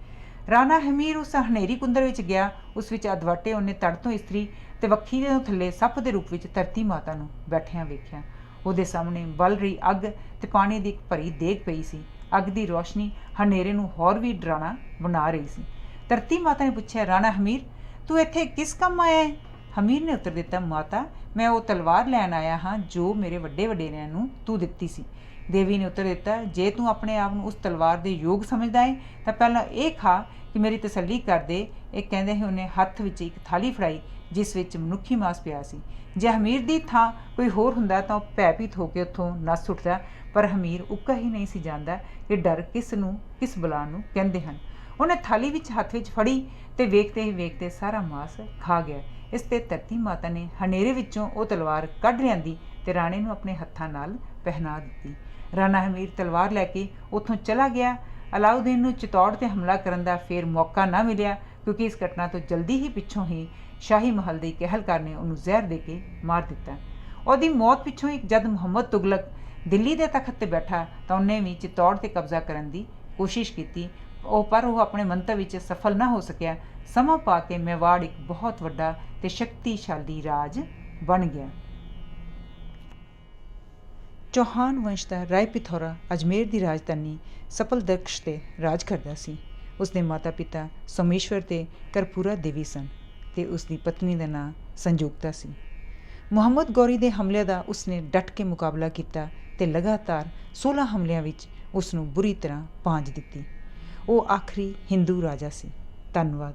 ਰਾਣਾ ਹਮੀਰ ਉਸ ਹਨੇਰੀ ਕੁੰਦਰ ਵਿੱਚ ਗਿਆ। ਉਸ ਵਿੱਚ ਅਧਵੱਟੇ ਉਹਨੇ ਤੜ ਤੋਂ ਇਸਤਰੀ ਅਤੇ ਵੱਖੀ ਦੇ ਥੱਲੇ ਸੱਪ ਦੇ ਰੂਪ ਵਿੱਚ ਧਰਤੀ ਮਾਤਾ ਨੂੰ ਬੈਠਿਆਂ ਵੇਖਿਆ। ਉਹਦੇ ਸਾਹਮਣੇ ਬਲ ਰਹੀ ਅੱਗ ਅਤੇ ਪਾਣੀ ਦੀ ਇੱਕ ਭਰੀ ਦੇਗ ਪਈ ਸੀ। ਅੱਗ ਦੀ ਰੋਸ਼ਨੀ ਹਨੇਰੇ ਨੂੰ ਹੋਰ ਵੀ ਡਰਾਉਣਾ ਬਣਾ ਰਹੀ ਸੀ। ਧਰਤੀ ਮਾਤਾ ਨੇ ਪੁੱਛਿਆ, ਰਾਣਾ ਹਮੀਰ, ਤੂੰ ਇੱਥੇ ਕਿਸ ਕੰਮ ਆਇਆ ਹੈ? ਹਮੀਰ ਨੇ ਉੱਤਰ ਦਿੱਤਾ, ਮਾਤਾ, ਮੈਂ ਉਹ ਤਲਵਾਰ ਲੈਣ ਆਇਆ ਹਾਂ ਜੋ ਮੇਰੇ ਵੱਡੇ ਵਡੇਰਿਆਂ ਨੂੰ ਤੂੰ ਦਿੱਤੀ ਸੀ। ਦੇਵੀ ਨੇ ਉੱਤਰ ਦਿੱਤਾ, ਜੇ ਤੂੰ ਆਪਣੇ ਆਪ ਨੂੰ ਉਸ ਤਲਵਾਰ ਦੇ ਯੋਗ ਸਮਝਦਾ ਹੈ ਤਾਂ ਪਹਿਲਾਂ ਇਹ ਖਾ ਕਿ ਮੇਰੀ ਤਸੱਲੀ ਕਰ ਦੇ। ਇਹ ਕਹਿੰਦੇ ਹੀ ਉਹਨੇ ਹੱਥ ਵਿੱਚ ਇੱਕ ਥਾਲੀ ਫੜਾਈ ਜਿਸ ਵਿੱਚ ਮਨੁੱਖੀ ਮਾਸ ਪਿਆ ਸੀ। ਜੇ ਹਮੀਰ ਦੀ ਥਾਂ ਕੋਈ ਹੋਰ ਹੁੰਦਾ ਤਾਂ ਉਹ ਭੈਭੀਤ ਹੋ ਕੇ ਉੱਥੋਂ ਨੱਸ ਉੱਠਦਾ, ਪਰ ਹਮੀਰ ਉੱਕਾ ਹੀ ਨਹੀਂ ਸੀ ਜਾਣਦਾ ਕਿ ਡਰ ਕਿਸ ਬਲਾ ਨੂੰ ਕਹਿੰਦੇ ਹਨ। ਉਹਨੇ ਥਾਲੀ ਵਿੱਚ ਹੱਥ ਵਿੱਚ ਫੜੀ ਅਤੇ ਵੇਖਦੇ ਹੀ ਵੇਖਦੇ ਸਾਰਾ ਮਾਸ ਖਾ ਗਿਆ। ਇਸ 'ਤੇ ਧਰਤੀ ਮਾਤਾ ਨੇ ਹਨੇਰੇ ਵਿੱਚੋਂ ਉਹ ਤਲਵਾਰ ਕੱਢ ਲਿਆਂਦੀ ਅਤੇ ਰਾਣੇ ਨੂੰ ਆਪਣੇ ਹੱਥਾਂ ਨਾਲ ਪਹਿਨਾ ਦਿੱਤੀ। ਰਾਣਾ ਹਮੀਰ ਤਲਵਾਰ ਲੈ ਕੇ ਉੱਥੋਂ ਚਲਾ ਗਿਆ। ਅਲਾਊਦੀਨ ਨੂੰ ਚਿਤੌੜ 'ਤੇ ਹਮਲਾ ਕਰਨ ਦਾ ਫਿਰ ਮੌਕਾ ਨਾ ਮਿਲਿਆ, ਕਿਉਂਕਿ ਇਸ ਘਟਨਾ ਤੋਂ ਜਲਦੀ ਹੀ ਪਿੱਛੋਂ ਹੀ ਸ਼ਾਹੀ ਮਹੱਲ ਦੇ ਕਹਿਲਕਾਰ ਨੇ ਉਹਨੂੰ ਜ਼ਹਿਰ ਦੇ ਕੇ ਮਾਰ ਦਿੱਤਾ। ਉਹਦੀ ਮੌਤ ਪਿੱਛੋਂ ਹੀ ਜਦ ਮੁਹੰਮਦ ਤੁਗਲਕ ਦਿੱਲੀ ਦੇ ਤਖਤ 'ਤੇ ਬੈਠਾ ਤਾਂ ਉਹਨੇ ਵੀ ਚਿਤੌੜ 'ਤੇ ਕਬਜ਼ਾ ਕਰਨ ਦੀ ਕੋਸ਼ਿਸ਼ ਕੀਤੀ, ਪਰ ਉਹ ਆਪਣੇ ਮੰਤਵ ਵਿੱਚ ਸਫਲ ਨਾ ਹੋ ਸਕਿਆ। ਸਮਾਂ ਪਾ ਕੇ ਮੇਵਾੜ ਇੱਕ ਬਹੁਤ ਵੱਡਾ ਅਤੇ ਸ਼ਕਤੀਸ਼ਾਲੀ ਰਾਜ ਬਣ ਗਿਆ। ਚੌਹਾਨ ਵੰਸ਼ ਦਾ ਰਾਏ ਪਿਥੌਰਾ ਅਜਮੇਰ ਦੀ ਰਾਜਧਾਨੀ ਸਪਲਦਕਸ਼ 'ਤੇ ਰਾਜ ਕਰਦਾ ਸੀ। ਉਸਦੇ ਮਾਤਾ ਪਿਤਾ ਸੋਮੇਸ਼ਵਰ ਤੇ ਕਰਪੂਰਾ ਦੇਵੀ ਸਨ ਤੇ ਉਸਦੀ ਪਤਨੀ ਦਾ ਨਾਂ ਸੰਯੁਕਤਾ ਸੀ। ਮੁਹੰਮਦ ਗੌਰੀ ਦੇ ਹਮਲਿਆਂ ਦਾ ਉਸਨੇ ਡਟ ਕੇ ਮੁਕਾਬਲਾ ਕੀਤਾ ਤੇ ਲਗਾਤਾਰ 16 ਹਮਲਿਆਂ ਵਿੱਚ ਉਸ ਨੂੰ ਬੁਰੀ ਤਰ੍ਹਾਂ ਭਾਂਜ ਦਿੱਤੀ। ਉਹ ਆਖਰੀ ਹਿੰਦੂ ਰਾਜਾ ਸੀ। ਧੰਨਵਾਦ।